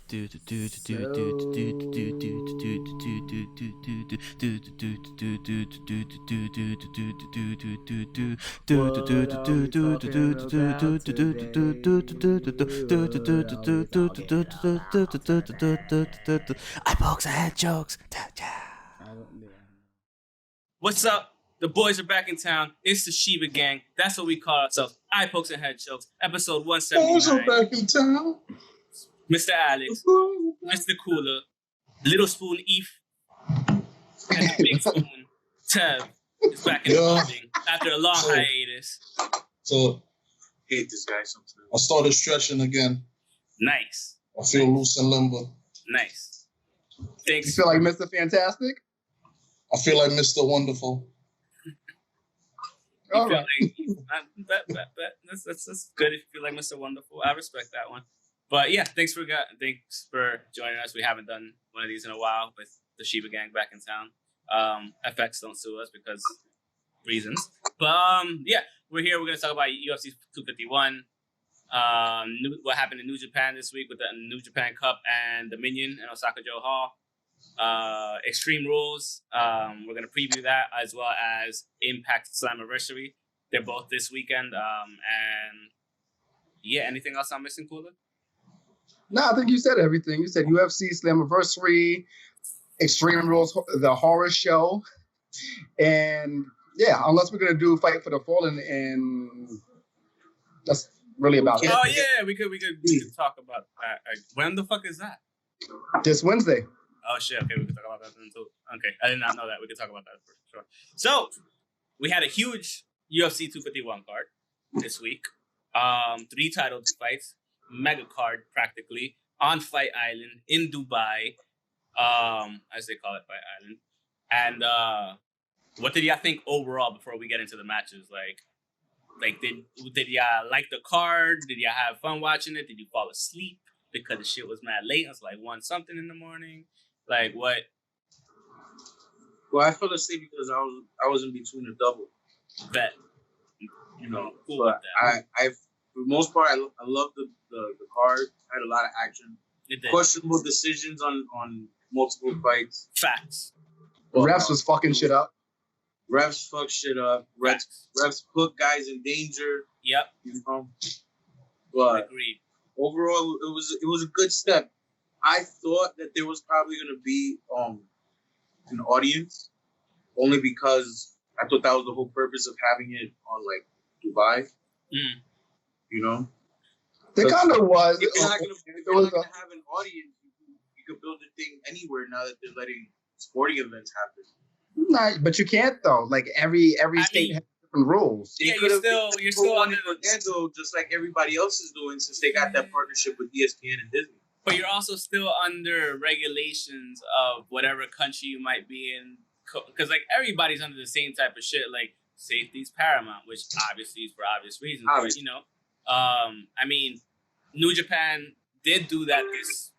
Eyeballs and head jokes. What's up? The boys are back in town. It's the SHIVA gang. That's what we call ourselves. Eye pokes and head jokes. Episode 179. Boys are back in town. Mr. Alex, Mr. Cooler, Little Spoon Eve, and the Big Spoon Tev is back in the building after a long hiatus. So, hate this guy sometimes. I started stretching again. Nice. I feel loose and limber. Nice. Thanks. You feel like Mr. Fantastic? I feel like Mr. Wonderful. All right. That's good if you feel like Mr. Wonderful. I respect that one. But yeah, thanks for joining us. We haven't done one of these in a while with the SHIVA gang back in town. FX don't sue us because reasons. But yeah, we're here. We're gonna talk about UFC 251. What happened in New Japan this week with the New Japan Cup and Dominion and Osaka-Jo Hall. Extreme Rules. We're gonna preview that as well as Impact Slammiversary. They're both this weekend. And yeah, anything else I'm missing, Cooler? No, I think you said everything. You said UFC, Slammiversary, Extreme Rules, the horror show, and yeah, unless we're gonna do Fight for the Fallen, and that's really about it. Oh yeah, we could talk about that. When the fuck is that? This Wednesday. Oh shit! Okay, we can talk about that then too. Okay, I did not know that. We could talk about that for sure. So we had a huge UFC 251 card this week. 3 title fights, mega card practically on Fight Island in Dubai, as they call it, Fight Island. And what did y'all think overall before we get into the matches? Like did y'all like the card? Did y'all have fun watching it? Did you fall asleep because the shit was mad late? It was like 1 something in the morning. Like what? Well, I fell asleep because I was in between a double. Bet. You know, Cool but with that. I for the most part I love the card. Had a lot of action. It did. Questionable decisions on multiple fights. Facts. The refs was fucking shit up. Refs fuck shit up. Refs put guys in danger. Yep. You know, but Agreed. overall it was a good step. I thought that there was probably gonna be an audience, only because I thought that was the whole purpose of having it on like Dubai. Mm. You know, It kind of was. if you're not gonna have an audience, you could build a thing anywhere now that they're letting sporting events happen. Nah, but you can't though. Like every state has different rules. Yeah, you're still under Orlando, just like everybody else is doing, since they got that partnership with ESPN and Disney. But you're also still under regulations of whatever country you might be in, because like everybody's under the same type of shit. Like safety's paramount, which obviously is for obvious reasons. But, you know, I mean, New Japan did do that this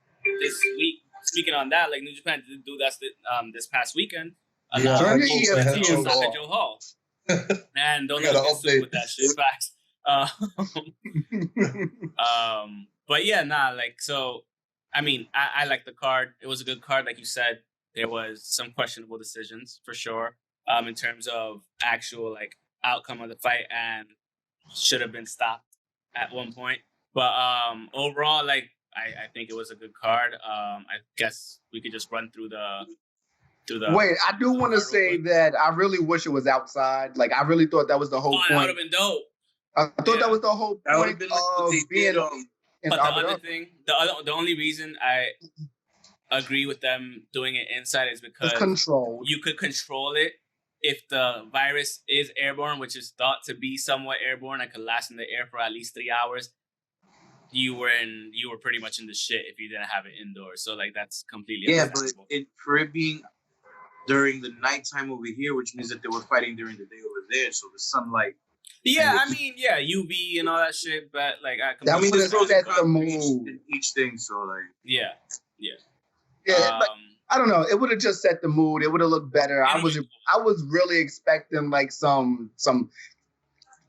week. Speaking on that, like New Japan did do that this past weekend. Osaka-Jo Hall, and don't get sued with that shit. Facts. But yeah, like so. I mean, I like the card. It was a good card, like you said. There was some questionable decisions for sure, in terms of actual like outcome of the fight, and should have been stopped at one point. But overall, like I think it was a good card. I guess we could just run through the. Wait, I do want to say that I really wish it was outside. Like I really thought that was the whole point. That would have been dope. I thought that was the whole point of being. But the other thing, the only reason I agree with them doing it inside is because you could control it if the virus is airborne, which is thought to be somewhat airborne and could last in the air for at least 3 hours. You were pretty much in the shit if you didn't have it indoors. So like that's completely understandable. But for it being during the nighttime over here, which means that they were fighting during the day over there, so the sunlight. Yeah, I mean, yeah, UV and all that shit, but like I that means it's the mood. Each thing, so like yeah. But I don't know. It would have just set the mood. It would have looked better. I was really expecting like a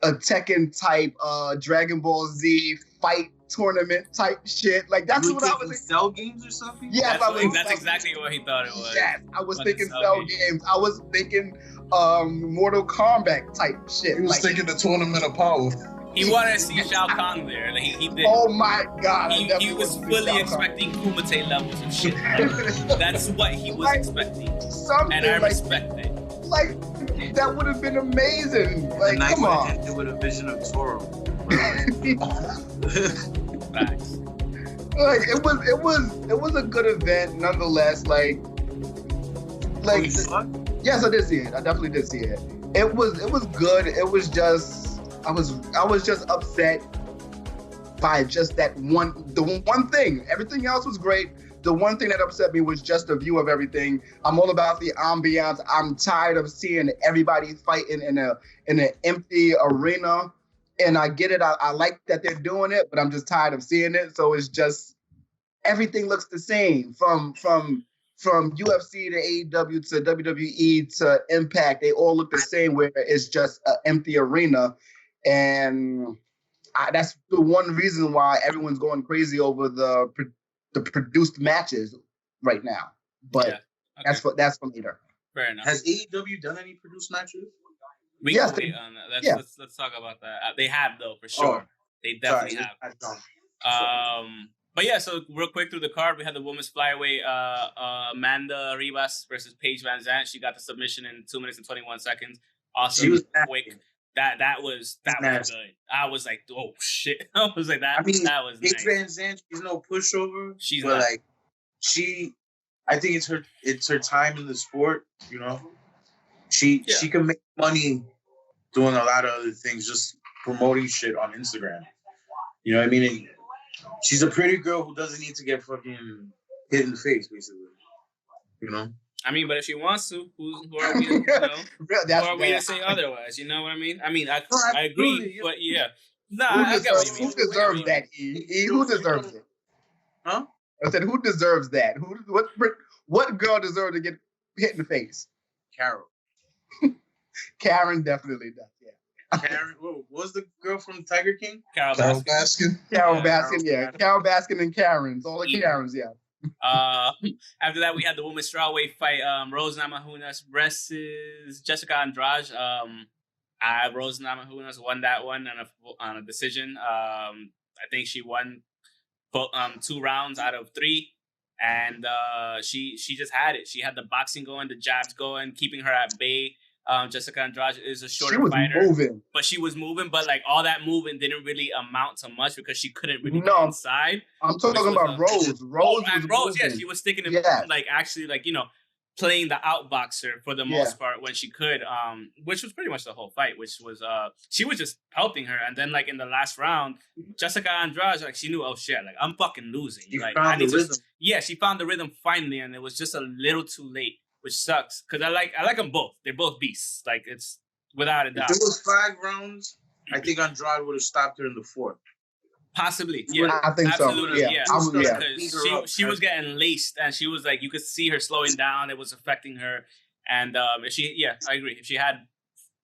Tekken type Dragon Ball Z fight tournament type shit. Like that's You what I taking was. cell games or something? Yes, That's exactly what he thought it was. Yes, I was Fucking thinking cell cell games. games. I was thinking Mortal Kombat type shit. He was Like, thinking the Tournament of Power. He wanted to see Shao Kahn there. Like, he did. oh my god! I He definitely was want to see fully Shao Kahn. expecting Kumite levels of shit. That's what he was Like, expecting. Something And I like, respect it. like that would have been amazing. The Like, night come would on. have ended with a vision of Toro. Facts. Like it was a good event nonetheless. Like yes, I did see it. I definitely did see it. It was good. It was just I was just upset by just the one thing. Everything else was great. The one thing that upset me was just the view of everything. I'm all about the ambiance. I'm tired of seeing everybody fighting in an empty arena. And I get it. I like that they're doing it, but I'm just tired of seeing it. So it's just everything looks the same from UFC to AEW to WWE to Impact. They all look the same, where it's just an empty arena, and that's the one reason why everyone's going crazy over the produced matches right now. But Yeah. Okay. that's for later. Fair enough. Has AEW done any produced matches? We Yes, can wait on that. yeah. Let's talk about that. They have though, for sure. They definitely Sorry, have. I don't. But yeah, so real quick through the card, we had the women's flyweight Amanda Ribas versus Paige Van Zandt. She got the submission in 2 minutes and 21 seconds. Also, She was quick. That was nasty. good. I was like, oh shit. I was like that. I mean, that was Paige nice. Van Zandt, she's no pushover. She's but not. like I think it's her time in the sport. You know, she can make money doing a lot of other things, just promoting shit on Instagram. You know what I mean? And she's a pretty girl who doesn't need to get fucking hit in the face, basically. You know? I mean, but if she wants to, who are we to, you know? Who are we to say otherwise? You know what I mean? I mean, I agree, but yeah. Nah, I get what you mean. Who deserves that, E? Who deserves it? Huh? I said, who deserves that? What girl deserves to get hit in the face? Carol. Karen definitely does, yeah. Karen, what was the girl from Tiger King? Carol Carol Baskin. Baskin. Carol Baskin, yeah. Carol Baskin and Karens. All the Karens, yeah. After that, we had the women's strawweight fight. Rose Namajunas versus Jessica Andrade. Rose Namajunas won that one on a decision. I think she won 2 rounds out of 3, and she just had it. She had the boxing going, the jabs going, keeping her at bay. Jessica Andrade is a shorter fighter, moving. but she was moving. But like all that moving didn't really amount to much because she couldn't really get inside. I'm talking about Rose. Rose, yeah, she was sticking in, like actually, like, you know, playing the outboxer for the most part when she could, which was pretty much the whole fight. Which was she was just helping her, and then like in the last round, Jessica Andrade, like, she knew, oh shit, like I'm fucking losing. She like found the rhythm. Yeah, she found the rhythm finally, and it was just a little too late, which sucks because I like them both. They're both beasts. Like, it's without a doubt. If it was 5 rounds, I think Andrade would have stopped her in the 4th. Possibly, yeah. I think absolutely, so. Yeah. Because she was getting laced, and she was like, you could see her slowing down. It was affecting her, and I agree. If she had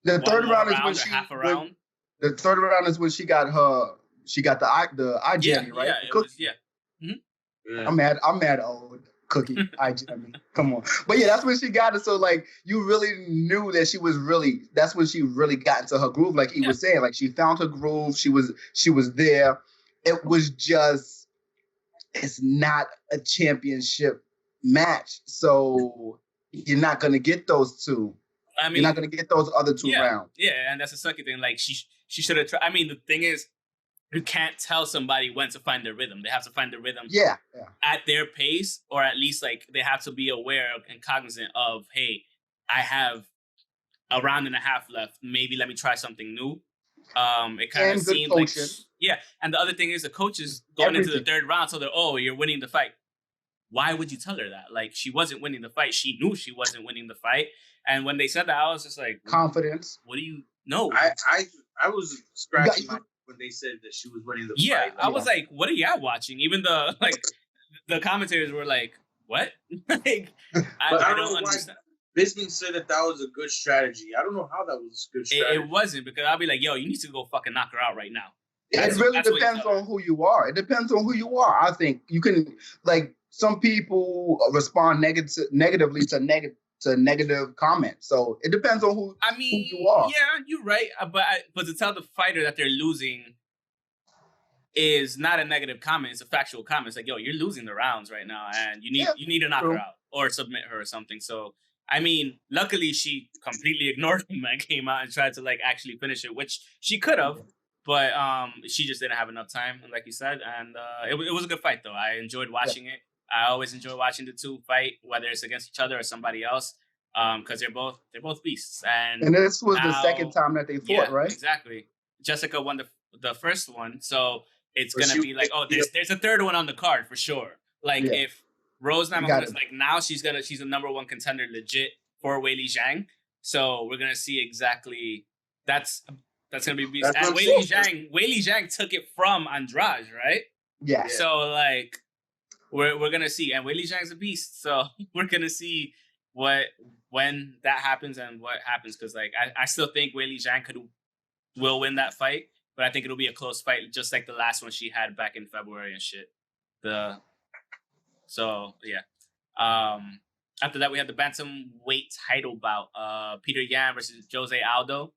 the third round is when she half a round. The third round is when she got the eye jelly, right? Yeah, it was, yeah. Mm-hmm. Yeah. I'm mad old cookie. I mean, come on. But yeah, that's when she got it. So like, you really knew that that's when she really got into her groove. Like he was saying, like she found her groove. She was there. It was just, it's not a championship match. So you're not going to get those 2. I mean, you're not going to get those other 2 rounds. Yeah. And that's the second thing. Like she should have tried. I mean, the thing is, you can't tell somebody when to find their rhythm. They have to find their rhythm at their pace, or at least like they have to be aware and cognizant of, hey, I have a round and a half left. Maybe let me try something new. It kind of seemed like, and the other thing is the coaches going into the 3rd round, so they're, oh, you're winning the fight. Why would you tell her that? Like, she wasn't winning the fight. She knew she wasn't winning the fight. And when they said that, I was just like, confidence. What do you know? I was scratching my when they said that she was winning the fight. Yeah, I was like, what are y'all watching? Even the commentators were like, what? Like, I don't understand. Bisping said that was a good strategy. I don't know how that was a good strategy. It wasn't, because I'll be like, yo, you need to go fucking knock her out right now. It really depends on who you are. It depends on who you are. I think you can, like, some people respond negatively to negative comments. So it depends on who you are. Yeah, you're right. But to tell the fighter that they're losing is not a negative comment. It's a factual comment. It's like, yo, you're losing the rounds right now, and you need to knock her out or submit her or something. So, I mean, luckily she completely ignored him and came out and tried to like actually finish it, which she could have, but she just didn't have enough time, like you said. And it was a good fight though. I enjoyed watching it. I always enjoy watching the two fight, whether it's against each other or somebody else, because they're both beasts. And this was the second time that they fought, right? Exactly. Jessica won the first one, so it's gonna be like, oh, there's a third one on the card for sure. Like if Rose Namajunas, like now she's a number one contender legit for Weili Zhang. So we're gonna see exactly that's gonna be beast. And Weili Zhang took it from Andrade, right? Yeah. So like we're gonna see, and Weili Zhang's a beast. So we're gonna see when that happens and what happens, because like I still think Weili Zhang will win that fight. But I think it'll be a close fight, just like the last one she had back in February and shit. After that, we had the bantamweight title bout. Peter Yan versus Jose Aldo.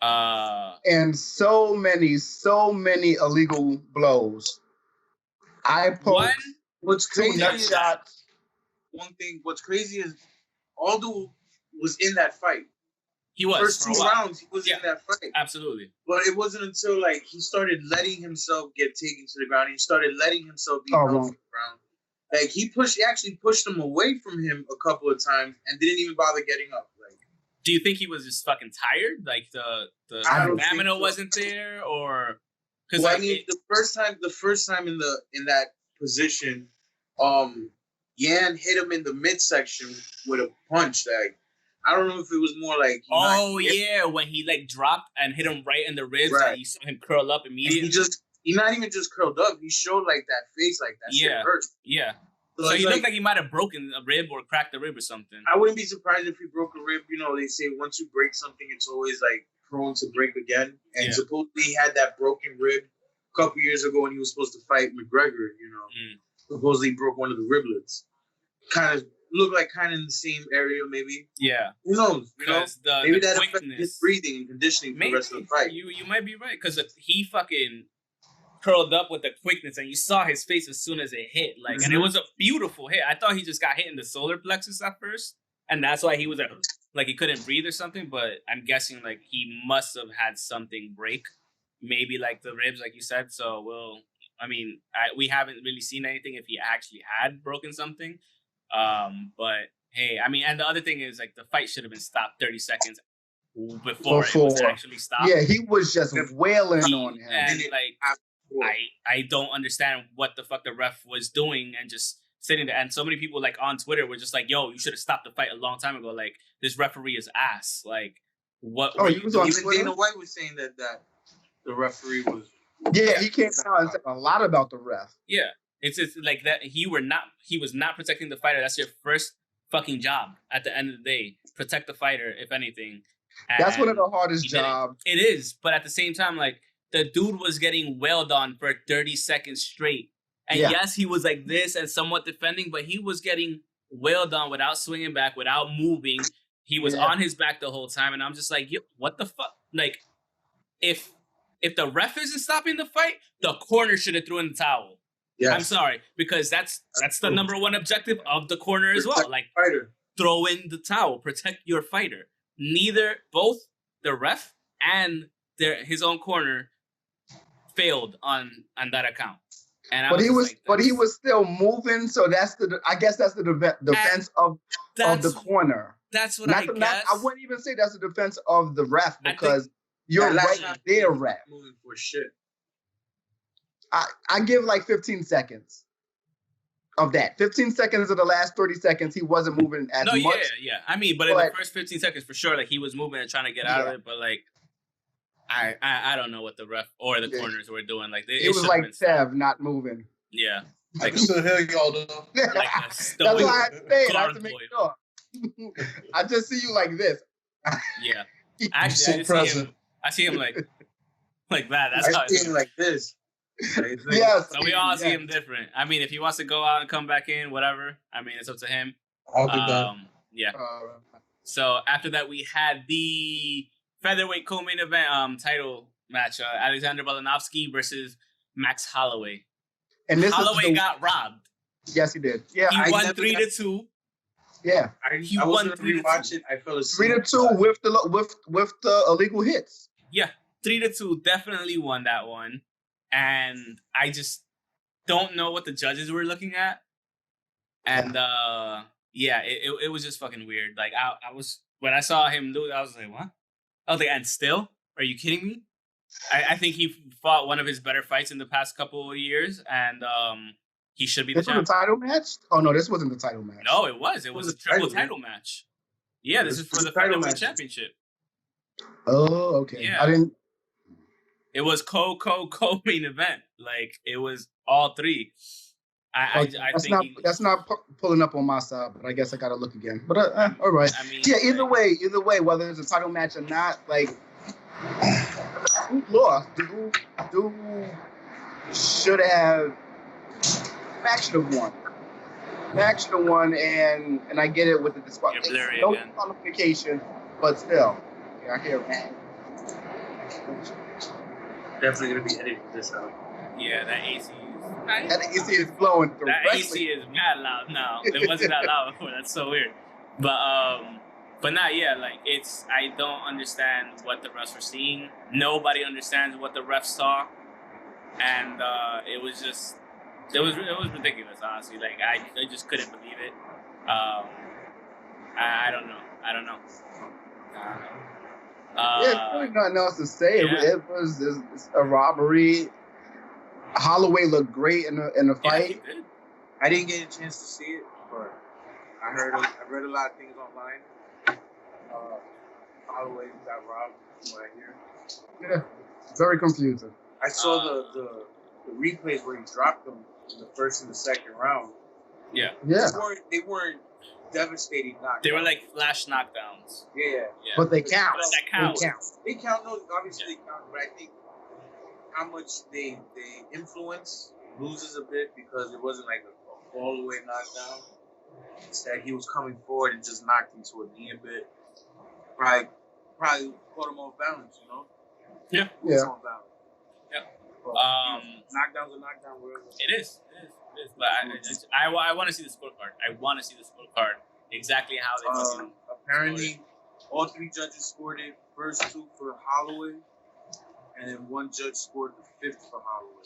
And so many illegal blows. I poked what's crazy is shots. One thing. What's crazy is Aldo was in that fight. He was. First 2 rounds, he was in that fight. Absolutely. But it wasn't until like he started letting himself get taken to the ground. He started letting himself be held to the ground. Like he actually pushed him away from him a couple of times and didn't even bother getting up. Like, do you think he was just fucking tired? Like the stamina wasn't there, or because the first time in that position, Yan hit him in the midsection with a punch. Like, I don't know if it was more like when he like dropped and hit him right in the ribs, and you saw him curl up immediately. He not even just curled up. He showed like that face, like that shit hurt. Yeah. So he looked like he might have broken a rib or cracked a rib or something. I wouldn't be surprised if he broke a rib. You know, they say once you break something, it's always like prone to break again. And supposedly he had that broken rib a couple years ago when he was supposed to fight McGregor. You know, supposedly he broke one of the riblets. Kind of look like in the same area, maybe. Yeah. Who knows? You know, maybe that quickness, affected his breathing and conditioning for the rest of the fight. You might be right, because he fucking curled up with the quickness, and you saw his face as soon as it hit. Like, and it was a beautiful hit. I thought he just got hit in the solar plexus at first, and that's why he was like he couldn't breathe or something. But I'm guessing like he must have had something break, maybe like the ribs, like you said. So we haven't really seen anything if he actually had broken something. But hey, I mean, and the other thing is like the fight should have been stopped 30 seconds before it was actually stopped. Yeah, he was just wailing on him. And like, I don't understand what the fuck the ref was doing and just sitting there. And so many people like on Twitter were just like, yo, you should have stopped the fight a long time ago. Like, this referee is ass. Like, what? Oh, he was on Even Twitter? Dana White was saying that the referee was. Yeah, he came out and said a lot about the ref. Yeah. It's just like that. He was not protecting the fighter. That's your first fucking job at the end of the day. Protect the fighter, if anything. And that's one of the hardest jobs. It is. But at the same time, like, the dude was getting wailed on for 30 seconds straight. And yes, he was like this and somewhat defending, but he was getting wailed on without swinging back, without moving. He was on his back the whole time. And I'm just like, yo, what the fuck? Like, if the ref isn't stopping the fight, the corner should have thrown the towel. Yes. I'm sorry, because that's the number one objective of the corner as well. Like, throw in the towel, protect your fighter. Both the ref and his own corner failed on that account. And he was still moving, so I guess that's the defense of the corner. That's what I guess. I wouldn't even say that's the defense of the ref, because you're right there, ref. Moving for shit. I give like 15 seconds of that. 15 seconds of the last 30 seconds, he wasn't moving as much. Yeah. I mean, but in the first 15 seconds, for sure, like he was moving and trying to get out of it. But like, I don't know what the ref or the corners were doing. Like it was like Tev not moving. Yeah. Like, what the hell y'all doing? Like that's why I stayed. I have to make sure. I just see you like this. Yeah. Actually, I see him like. like that. That's I how see it's him like this. Yes. So we all see him different. I mean, if he wants to go out and come back in, whatever. I mean, it's up to him. I'll be back. Yeah. So after that, we had the featherweight co-main event title match: Alexander Volkanovski versus Max Holloway. And this Holloway got robbed. Yes, he did. Yeah, He won 3-2. Yeah, I was gonna rewatch it. I fell asleep. 3-2 with the illegal hits. Yeah, 3-2. Definitely won that one. And I just don't know what the judges were looking at. And yeah, it was just fucking weird. Like I was when I saw him do it, I was like, what? I was like, and still? Are you kidding me? I think he fought one of his better fights in the past couple of years, and he should be the champion. This was a title match? Oh no, this wasn't the title match. No, it was. It was a triple title match. Yeah, this is for the featherweight championship. Oh, okay. Yeah. I didn't. It was co-main event. Like it was all three. I think that's not pulling up on my side, but I guess I gotta look again. But all right. I mean, yeah. Either way, whether it's a title match or not, like who lost? Who should have? Max should have won. Max should have won, and I get it with the disqualification. No disqualification, but still, I hear man. Definitely gonna be editing this out. Yeah, that AC. That AC is blowing through. That AC is mad loud now. It wasn't that loud before. That's so weird. But not yeah. Like it's. I don't understand what the refs were seeing. Nobody understands what the refs saw, and it was just. It was ridiculous, honestly. Like I just couldn't believe it. I don't know. Yeah, there's really nothing else to say. Yeah. It was a robbery. Holloway looked great in the fight. Yeah, I didn't get a chance to see it, but I read a lot of things online. Holloway got robbed, from what I hear. Yeah, very confusing. I saw the replays where he dropped them in the first and the second round. Yeah. They weren't devastating knockdowns. They were like flash knockdowns. Yeah. But they count. But that counts. They count. No, obviously they count. But I think how much they influence loses a bit because it wasn't like a all the way knockdown. Instead, he was coming forward and just knocked him to a knee a bit. Probably caught him off balance, you know? Yeah. Off balance. Yeah. But, knockdown's a knockdown. It is. But I want to see the scorecard. I want to see the scorecard. Exactly how they fucking. Apparently, all three judges scored it. First two for Holloway, and then one judge scored the fifth for Holloway.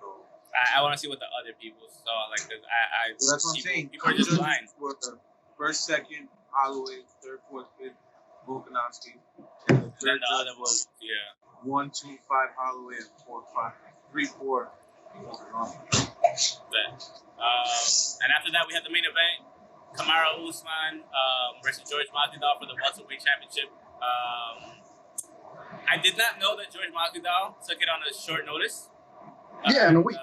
So I want to see what the other people saw. Like, cause that's what I'm saying. People are just lying. The first, second, Holloway. Third, fourth, fifth, Volkanovski. And the other was 1, 2, 5 Holloway, and 4, 5, 3, 4. And after that, we had the main event: Kamaru Usman versus George Masvidal for the welterweight championship. I did not know that George Masvidal took it on a short notice. Yeah, in a week.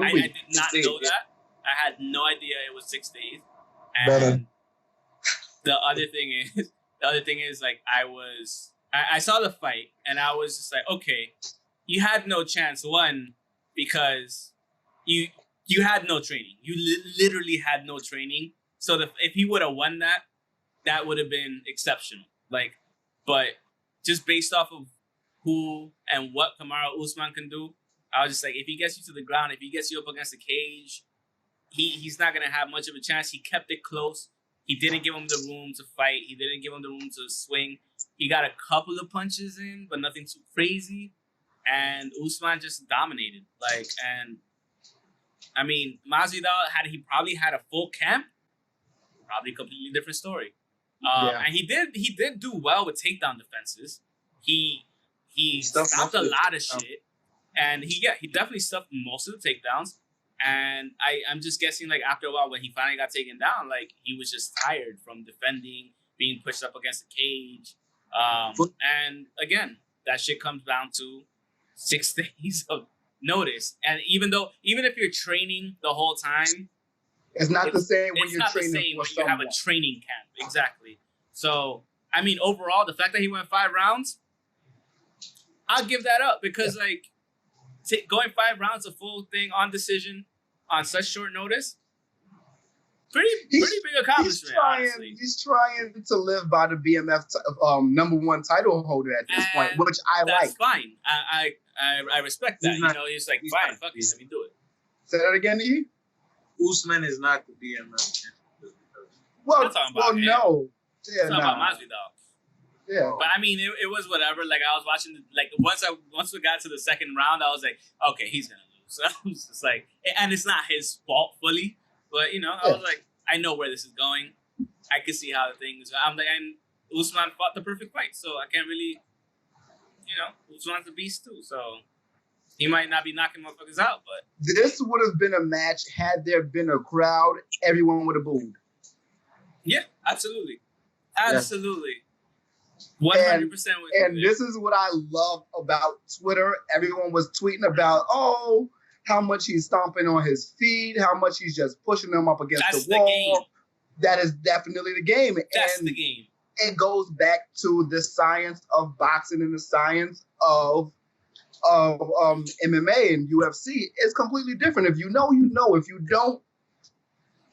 I did not know that. I had no idea it was 6 days. And the other thing is, like, I saw the fight and I was just like, okay, you had no chance. One, because you had no training. You literally had no training. So if he would have won that would have been exceptional. Like, but just based off of who and what Kamaru Usman can do, I was just like, if he gets you to the ground, if he gets you up against the cage, he's not gonna have much of a chance. He kept it close. He didn't give him the room to fight. He didn't give him the room to swing. He got a couple of punches in, but nothing too crazy. And Usman just dominated. Like, and I mean, Masvidal, had he probably had a full camp, probably a completely different story. And he did do well with takedown defenses. He stopped a lot of shit, and he definitely stuffed most of the takedowns. And I'm just guessing, like, after a while, when he finally got taken down, like, he was just tired from defending, being pushed up against the cage. And again, that shit comes down to 6 days of notice. And even if you're training the whole time, it's not the same when you're training. It's not the same when you have a training camp. Exactly. So, I mean, overall, the fact that he went 5 rounds, I'll give that up because like going 5 rounds, a full thing on decision on such short notice, pretty big accomplishment. He's trying to live by the BMF #1 title holder at this point, which I like. That's fine. I respect that. He's like, fine, fuck it, let me do it. Say that again, E? Usman is not the BMF. Well, no. Yeah, it's not about Masvidal. Yeah. But I mean, it was whatever. Like I was watching, like once we got to the second round, I was like, okay, he's gonna lose. So I was just like, and it's not his fault fully, but I was like, I know where this is going. I can see how the things. I'm like, and Usman fought the perfect fight, so I can't really, Usman's a beast too. So he might not be knocking motherfuckers out, but this would have been a match had there been a crowd. Everyone would have booed. Yeah, absolutely. 100%. And this is what I love about Twitter. Everyone was tweeting about, how much he's stomping on his feet, how much he's just pushing them up against the wall. Game. That is definitely the game. That's the game. It goes back to the science of boxing and the science of MMA and UFC. It's completely different. If you know, you know. If you don't,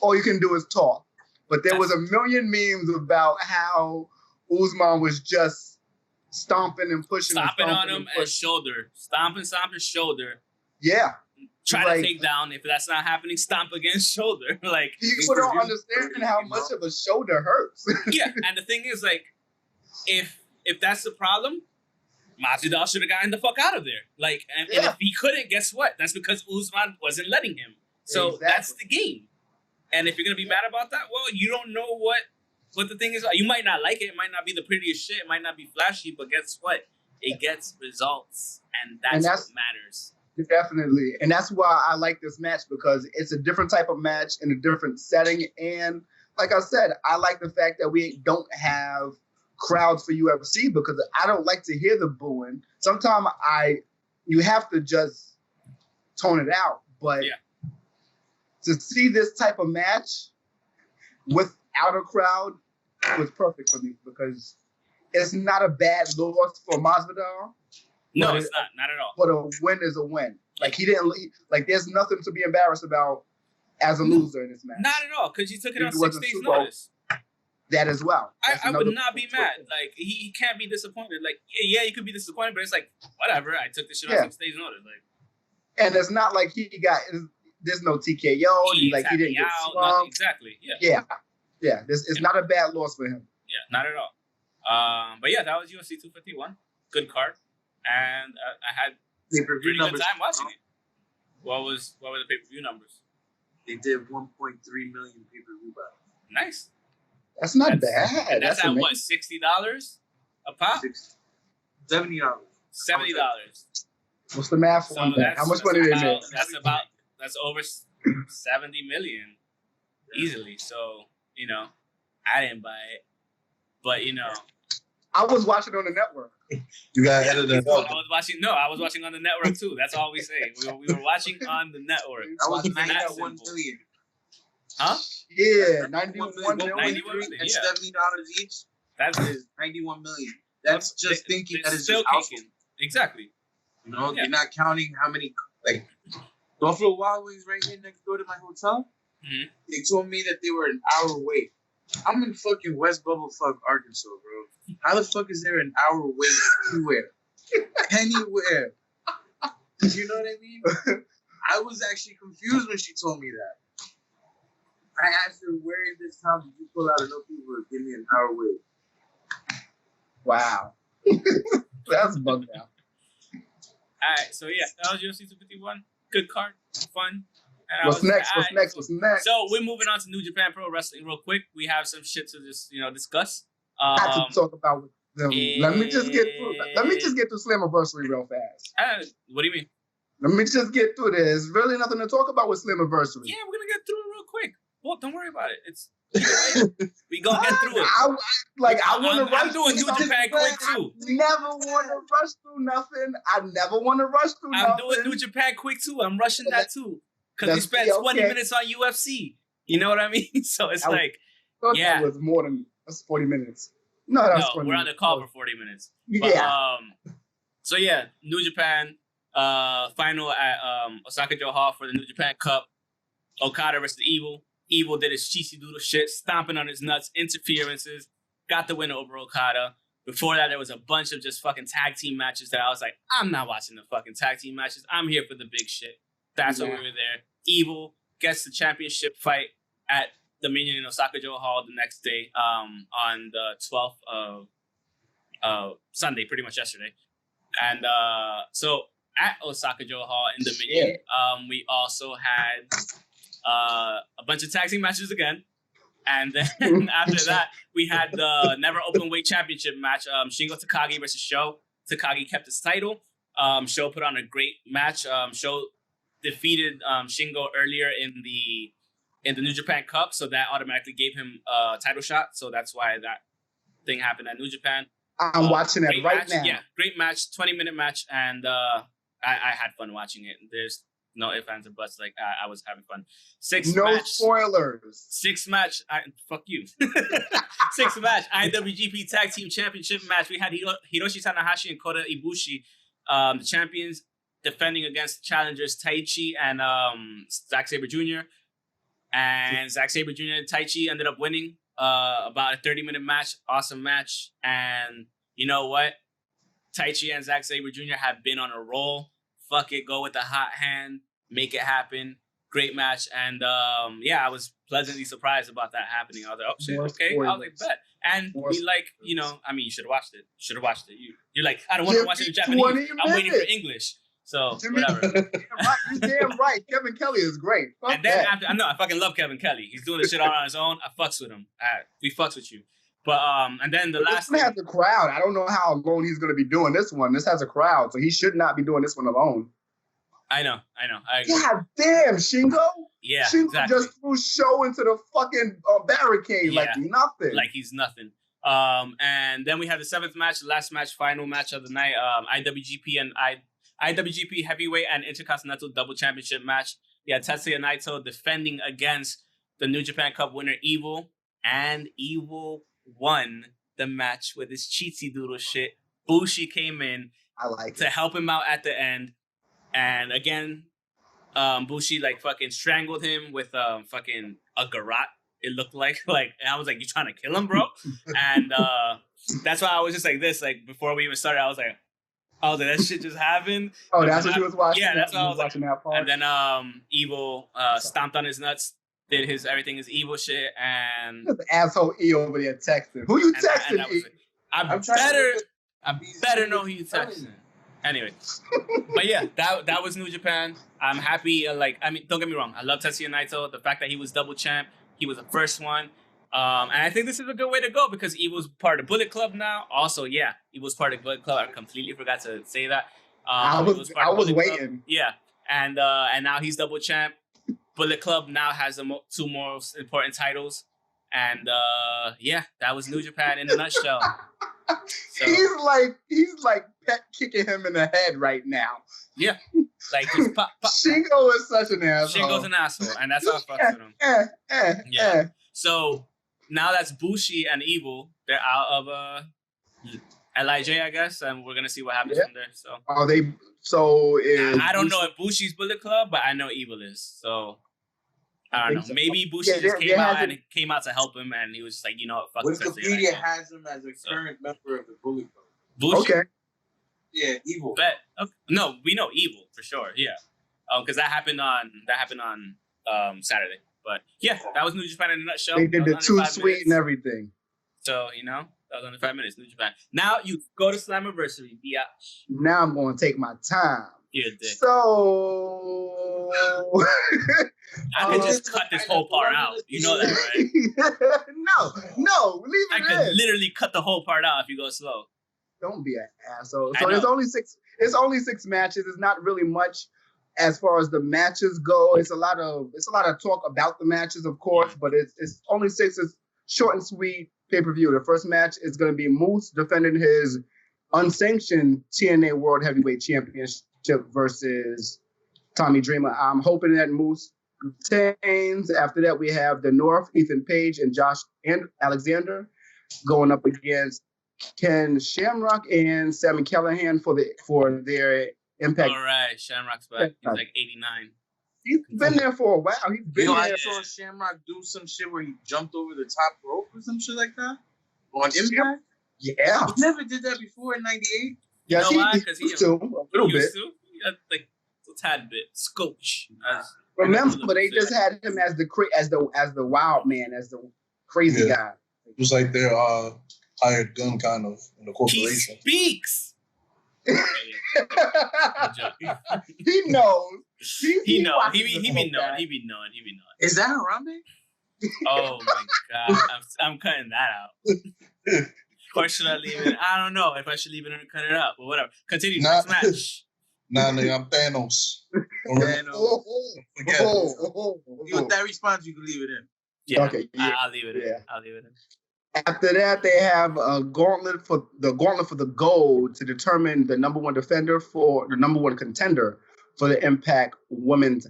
all you can do is talk. But there was a million memes about how Usman was just stomping and pushing. Stomping on him and shoulder. Stomping, shoulder. Yeah. Try to take down. If that's not happening, stomp against shoulder. Like people don't understand how much of a shoulder hurts. Yeah, and the thing is, like, if that's the problem, Masvidal should have gotten the fuck out of there. Like, and if he couldn't, guess what? That's because Usman wasn't letting him. So that's the game. And if you're gonna be mad about that, well, you don't know what the thing is. You might not like it. It might not be the prettiest shit. It might not be flashy. But guess what? It gets results, and that's what matters. Definitely. And that's why I like this match, because it's a different type of match in a different setting. And like I said, I like the fact that we don't have crowds for UFC, because I don't like to hear the booing. Sometimes you have to just tone it out. But to see this type of match without a crowd was perfect for me, because it's not a bad loss for Masvidal. No, it's not at all. But a win is a win. Like, he didn't, like, there's nothing to be embarrassed about as a loser in this match. Not at all, because he took it on 6 days' notice. That as well. I would not be mad. Like, he can't be disappointed. Like, yeah, you could be disappointed, but it's like, whatever. I took this shit on 6 days' notice. Like, and it's not like there's no TKO. He didn't get slumped. Exactly. Yeah. Yeah. It's not a bad loss for him. Yeah, not at all. But yeah, that was UFC 251. Good card. And I had pay-per-view numbers. Good time watching it. What were the pay-per-view numbers? They did 1.3 million pay-per-view buys. Nice. That's not bad. And that's at amazing. What, $60 a pop? $70. $70. What's the math on that? How much money did they make? That's over 70 million easily. So, I didn't buy it. But, I was watching on the network. You got ahead of that. I was watching on the network too. That's all we say. We were watching on the network. I was 91 million. Huh? Yeah, 91 million. 91 million. That's $70 each. That is 91 million. That's just thinking that is still kicking. Exactly. You're not counting how many, like, Buffalo Wild Wings right here next door to my hotel. Mm-hmm. They told me that they were an hour away. I'm in fucking West Bubblefuck, Arkansas, bro. How the fuck is there an hour away anywhere? Anywhere. You know what I mean? I was actually confused when she told me that. I asked her, where in this town did you pull out enough people to give me an hour away? Wow. That's bugged out. Alright, so yeah, that was UFC 251. Good card. Fun. What's next? So we're moving on to New Japan Pro Wrestling real quick. We have some shit to just discuss. I have to talk about them. Let me just get through Slammiversary real fast. What do you mean? Let me just get through this. There's really nothing to talk about with Slammiversary. Yeah, we're gonna get through it real quick. Well, don't worry about it. It's we gonna get through it. I want to rush. I'm doing New Japan quick too. I never want to rush through nothing. I never want to rush through nothing. I'm doing New Japan quick too. I'm rushing that too. Because we spent 20 minutes on UFC. You know what I mean? So it's that was more than 40 minutes. No, that was 20 we're on the call for 40 minutes. Yeah. So yeah, New Japan final at Osaka-Jo Hall for the New Japan Cup. Okada versus Evil. Evil did his cheesy doodle shit, stomping on his nuts, interferences, got the win over Okada. Before that, there was a bunch of just fucking tag team matches that I was like, I'm not watching the fucking tag team matches. I'm here for the big shit. That's why we were there. Evil gets the championship fight at Dominion in Osaka-Jo Hall the next day on the 12th of Sunday, pretty much yesterday. And so at Osaka-Jo Hall in Dominion, we also had a bunch of tag team matches again. And then after that, we had the Never Openweight Championship match. Shingo Takagi versus Sho. Takagi kept his title. Sho put on a great match. Sho defeated Shingo earlier in the New Japan Cup, so that automatically gave him a title shot. So that's why that thing happened at New Japan. I'm watching it right now. Yeah, great match, 20-minute match, and I had fun watching it. There's no ifs, ands, or buts. Like, I was having fun. No spoilers. Fuck you. 6-match IWGP Tag Team Championship match. We had Hiroshi Tanahashi and Kota Ibushi, the champions, defending against challengers Taichi and Zack Sabre Jr. And Zack Sabre Jr. and Taichi ended up winning about a 30-minute match. Awesome match. And you know what? Taichi and Zack Sabre Jr. have been on a roll. Fuck it, go with the hot hand, make it happen. Great match, and I was pleasantly surprised about that happening. I was like, oh shit, okay, I was like, bet. And we like, you should have watched it. You're like, I don't want to watch it in Japanese. I'm waiting for English. So whatever. You're damn right. Kevin Kelly is great. And then after, I fucking love Kevin Kelly. He's doing this shit all on his own. I fucks with him. We fucks with you. But and then the last one has a crowd. I don't know how alone he's going to be doing this one. This has a crowd, so he should not be doing this one alone. I know. I agree. God damn, Shingo. Yeah, Shingo exactly. just threw Sho into the fucking barricade like nothing. Like he's nothing. And then we had the 7th match, last match, final match of the night. IWGP Heavyweight and Intercontinental Double Championship match. Yeah, Tetsuya Naito defending against the New Japan Cup winner Evil, and Evil won the match with his cheatsy doodle shit. Bushi came in to help him out at the end, and again, Bushi like fucking strangled him with fucking a garrote. It looked like and I was like, you trying to kill him, bro? And that's why I was just like this. Like before we even started, I was like, that shit just happened. Oh, that's what you was watching? Yeah, that's what I was watching that part. And then Evil stomped on his nuts, did his everything is Evil shit, and the asshole E over there texting. Who you texting? I better know who you texting. Anyway, but yeah, that was New Japan. I'm happy. Don't get me wrong. I love Tetsuya Naito. The fact that he was double champ, he was the first one. And I think this is a good way to go because Evil's part of Bullet Club now. Also, yeah, Evil's part of Bullet Club. I completely forgot to say that. I was waiting. Club. Yeah, and now he's double champ. Bullet Club now has the 2 most important titles. And that was New Japan in a nutshell. So, he's like pet kicking him in the head right now. Yeah, like he's pop. Shingo is such an asshole. Shingo's an asshole, and that's how I fucks with him. So now that's Bushi and Evil. They're out of LIJ, I guess, and we're gonna see what happens from there. So are they? So I don't know if Bushi's Bullet Club, but I know Evil is. So I don't know. So. Maybe Bushi just came out to help him, and he was just like, you know what, fuck. Wikipedia has him as a current member of the Bullet Club. Bushi? Okay. Yeah, Evil. Bet. Okay. No, we know Evil for sure. Yeah, because that happened on Saturday. But yeah, that was New Japan in a nutshell. They did the too sweet and everything. So that was under 5 minutes. New Japan. Now you go to Slammiversary, biatch. Now I'm going to take my time. You're a dick. So I could just cut this whole part out. You know that, right? No, leave it in. I could literally cut the whole part out if you go slow. Don't be an asshole. So there's only 6. It's only 6 matches. It's not really much as far as the matches go. It's a lot of talk about the matches, of course, but it's only 6. It's short and sweet pay-per-view. The first match is going to be Moose defending his unsanctioned TNA World Heavyweight Championship versus Tommy Dreamer. I'm hoping that Moose retains. After that, we have the North, Ethan Page and Josh and Alexander going up against can Shamrock and Sammy Callahan for their Impact? All right, Shamrock's back. He's like 89. He's been there for a while. He's been I there. saw Shamrock do some shit where he jumped over the top rope or some shit like that on Impact. Yeah, He never did that before in '98. yes, You know why? he 'Cause used to a little bit. He had like a tad bit. Scotch. Remember, they just had him as the wild man, as the crazy guy. It was like their hired gun kind of in the corporation. He speaks. He knows. He know. watches He the be whole knowing. guy. He be knowing. Is that Harambe? Oh my god! I'm cutting that out. Or should I leave it? I don't know if I should leave it or cut it out, but whatever. Continue. Next match. Nah, nigga, I'm Thanos. Forget it. Oh. With that response, you can leave it in. Yeah. Okay, yeah. I'll leave it in. Yeah. I'll leave it in. After that, they have a gauntlet for the gold to determine the number one contender for the Impact Women's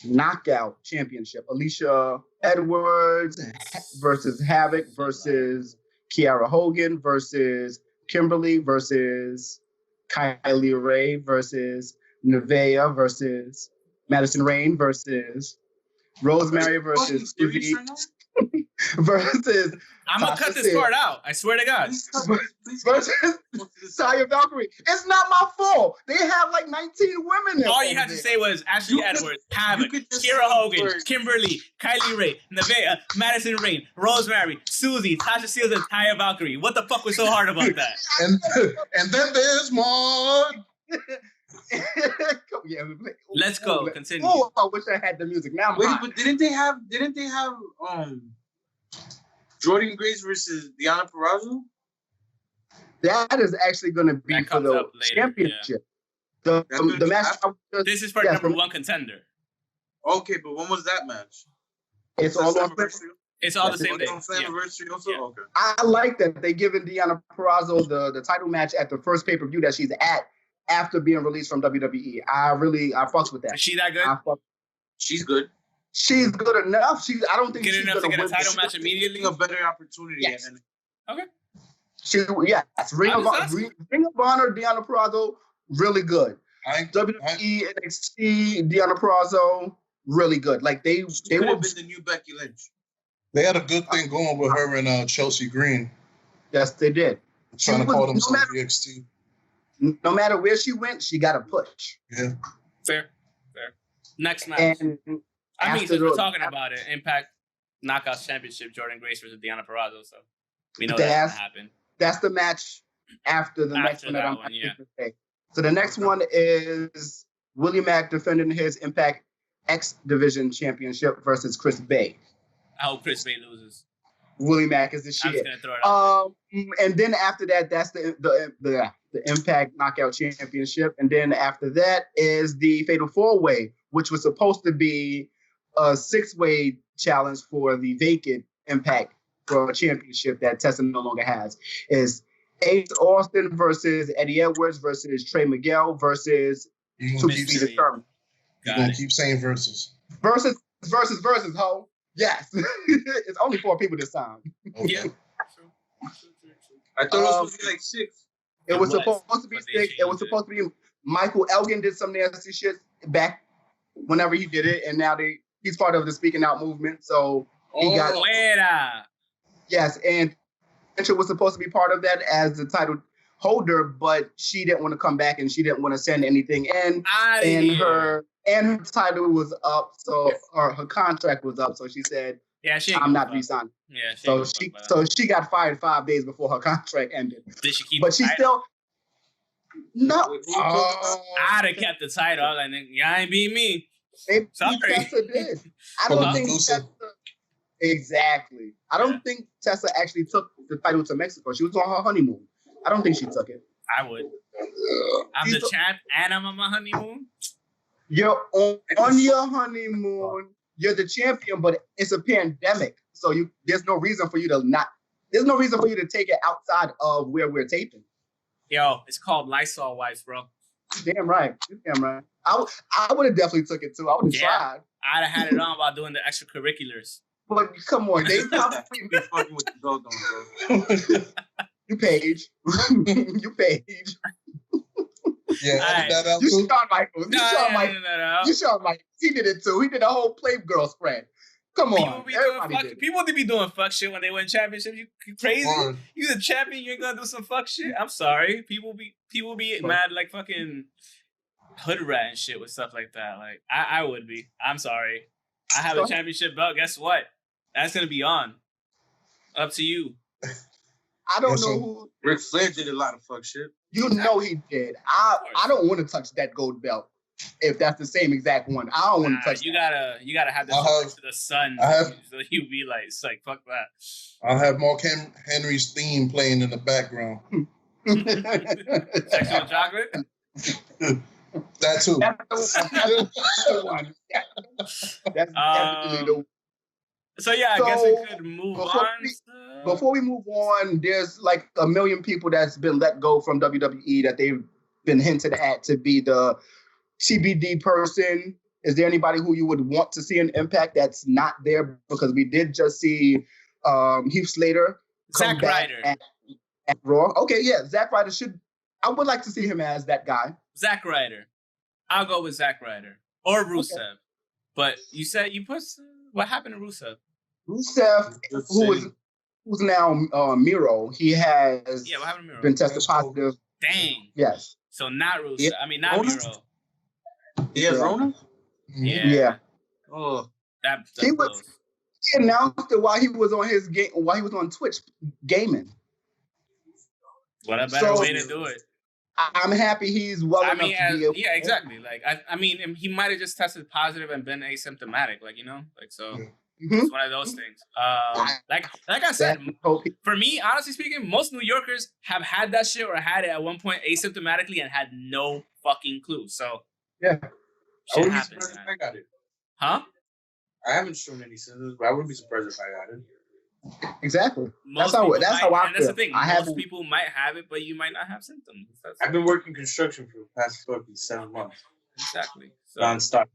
Knockout Championship. Alicia Edwards versus Havoc versus Kiara Hogan versus Kimberly versus Kylie Ray versus Nevaeh versus Madison Rain versus Rosemary versus Susie versus I'm gonna cut this part out. I swear to God. versus Taya Valkyrie. It's not my fault. They have like 19 women there. All you had to say was Ashley Edwards, Havoc, Kiera Hogan, Kimberly, Kylie Ray, Nevaeh, Madison Rain, Rosemary, Susie, Tasha Steelz, and Taya Valkyrie. What the fuck was so hard about that? And then there's more. Let's go. Continue. Oh, I wish I had the music. Now, Wait, but didn't they have Jordan Grace versus Deonna Purrazzo? that is actually going to be That for comes the up later, championship. That's The match. This is for Yes, number but- one contender. Okay, but when was that match? It's all on. It's all the That's same day. On Slammiversary also? Yeah. Okay. I like that they given Deonna Purrazzo the title match at the first pay-per-view that she's at after being released from WWE. I fucks with that. Is she that good? She's good. She's good enough. I don't think Good she's enough to gonna get a win. title match immediately? Getting a better opportunity. Yes. And Okay. Ring I'm of just Honor, asking. Ring of Honor, Deonna Purrazzo, really good. WWE. WWE, NXT, Deonna Purrazzo, really good. Like they could were. have been the new Becky Lynch. They had a good thing going with her and Chelsea Green. Yes, they did. Trying to was- call no themselves matter- EXT. No matter where she went, she got a push. Yeah. Fair. Next match. And I mean, after since we're the- talking about it, Impact Knockouts Championship, Jordan Grace versus Deonna Purrazzo. So we know that's gonna happen. that's the match after the next After one that I'm one, going yeah. to say. So the next one is Willie Mack defending his Impact X Division Championship versus Chris Bay. I hope Chris Bay loses. Willie Mack is the I'm shit. just gonna throw it out And then after that, that's the Impact Knockout Championship. And then after that is the Fatal 4-Way, which was supposed to be a 6-way challenge for the vacant Impact for a championship that Tessa no longer has. Is Ace Austin versus Eddie Edwards versus Trey Miguel versus You're to gonna be keep, determined. you're Got gonna it. keep saying versus. Versus, ho. Yes. It's only 4 people this time. Okay. Yeah. True. I thought it was supposed to be like 6. It was was, supposed to be but they 6. It was changed it. supposed to be Michael Elgin did some nasty shit back whenever he did it, and now he's part of the Speaking Out movement. So he got Fuera. yes, and Mitchell was supposed to be part of that as the title holder, but she didn't want to come back and she didn't want to send anything in, Outta and here. her title was up, so her contract was up. So she said, Yeah, she. ain't "I'm give a not fuck. re-signing." Yeah, she. So ain't give a fuck about that. she got fired 5 days before her contract ended. Did she keep? But the she title? still no. I'd have kept the title. I was like, y'all ain't beat me. Maybe Sorry. Tessa did. I Well, don't think inclusive. Tessa. Exactly. I don't think Tessa actually took the title to Mexico. She was on her honeymoon. I don't think she took it. I would. I'm the champ and I'm on my honeymoon. You're on your honeymoon. You're the champion, but it's a pandemic, so there's no reason for you to not. There's no reason for you to take it outside of where we're taping. Yo, it's called Lysol wipes, bro. Damn right. Damn right. I would have definitely took it too. I would have Yeah. tried. I'd have had it on while doing the extracurriculars. But come on, they probably Be fucking with the dog on, bro. You Paige. You Paige. Yeah, edit that out You too. Shawn Michaels. You Shawn Michaels. No. You Shawn Michaels. He did it too. He did a whole Playgirl spread. Come on. People be doing fuck shit when they win championships. You crazy? You the champion, you're gonna do some fuck shit? I'm sorry. People be mad like fucking hood rat and shit with stuff like that. Like I would be. I'm sorry. I have a championship belt. Guess what? That's gonna be on. Up to you. I don't know who. Ric Flair did a lot of fuck shit. You know he did. I don't want to touch that gold belt. If that's the same exact one, I don't want to touch. You gotta have this to the sun. So you be like, it's like fuck that. I'll have Mark Henry's theme playing in the background. Sexual chocolate. That too. That's the one. That's definitely the one. So yeah, I guess we could move on. Before we move on, there's like a million people that's been let go from WWE that they've been hinted at to be the TBD person. Is there anybody who you would want to see an Impact that's not there? Because we did just see Heath Slater come back at Raw. Okay, yeah, Zack Ryder should. I would like to see him as that guy. Zack Ryder. I'll go with Zack Ryder or Rusev. Okay. But you said you put. What happened to Rusev? Rusev, who's now Miro, he has what happened to Miro? Been tested positive. Dang. Yes. So not Rusev. Yeah. I mean, not Miro. Yeah, Rona? Yeah. Oh. He announced it while he was on his game, while he was on Twitch gaming. What a better way to do it. I'm happy he's well enough to be able. Yeah, exactly. Like I mean, he might have just tested positive and been asymptomatic. Like so. It's one of those things. Like I said, for me, honestly speaking, most New Yorkers have had that shit or had it at one point asymptomatically and had no fucking clue. So yeah, shit happens. If I got it. Huh? I haven't shown any symptoms, but I wouldn't be surprised if I got it. Exactly. That's how I feel. That's the thing. Most people might have it, but you might not have symptoms. I've been working construction for the past fucking 7 months. Exactly. So, non-stop.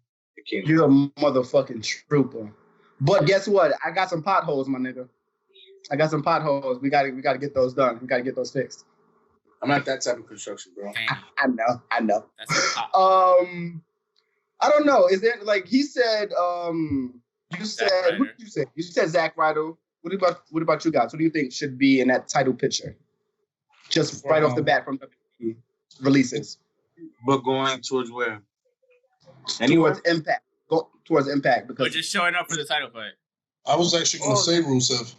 You're a motherfucking trooper. But guess what? I got some potholes, my nigga. I got some potholes. We gotta get those done. We gotta get those fixed. I'm not that type of construction, bro. I know. I don't know. Is there like he said? You said what did you say? You said Zack Ryder. What about you guys? What do you think should be in that title picture? Just right off the bat from WWE releases. But going towards where? Towards Impact. Go towards Impact because we're just showing up for the title fight. I was actually going to say Rusev.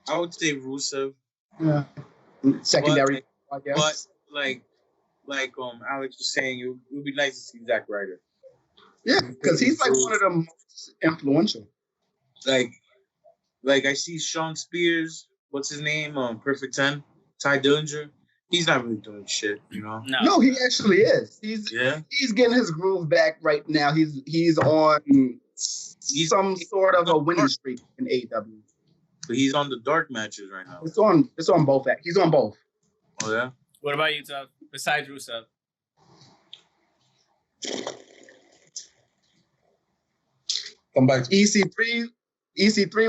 I would say Rusev. Yeah. Secondary, I guess. But like Alex was saying, it would be nice to see Zack Ryder. Yeah, because he's like one of the most influential. Like I see Sean Spears, what's his name? Perfect 10, Ty Dillinger. He's not really doing shit, you know. No, he actually is. He's getting his groove back right now. He's on some sort of a winning streak in AEW. But he's on the dark matches right now. It's on both. He's on both. Oh yeah. What about you, Tuff? Besides Rusev? Come back. EC3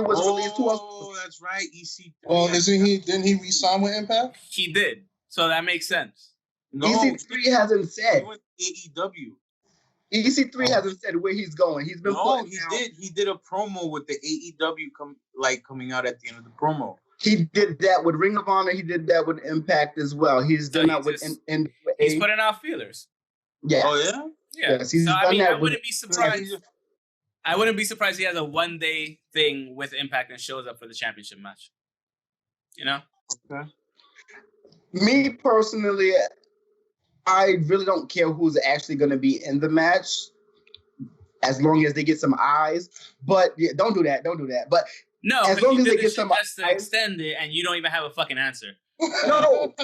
was released to us. Oh, that's right. EC3. Well, didn't he re-sign with Impact? He did. So that makes sense. No, EC3 hasn't said. He went to AEW. EC3 hasn't said where he's going. He's been He did a promo with the AEW coming out at the end of the promo. He did that with Ring of Honor. He did that with Impact as well. He's done that with he's putting out feelers. Yeah. Oh yeah. Yeah. Yes, so I wouldn't be surprised. I wouldn't be surprised he has a one-day thing with Impact and shows up for the championship match. You know? Okay. Me personally, I really don't care who's actually going to be in the match, as long as they get some eyes. But yeah, don't do that. But no, as long as they get some eyes, to extend it, and you don't even have a fucking answer. No,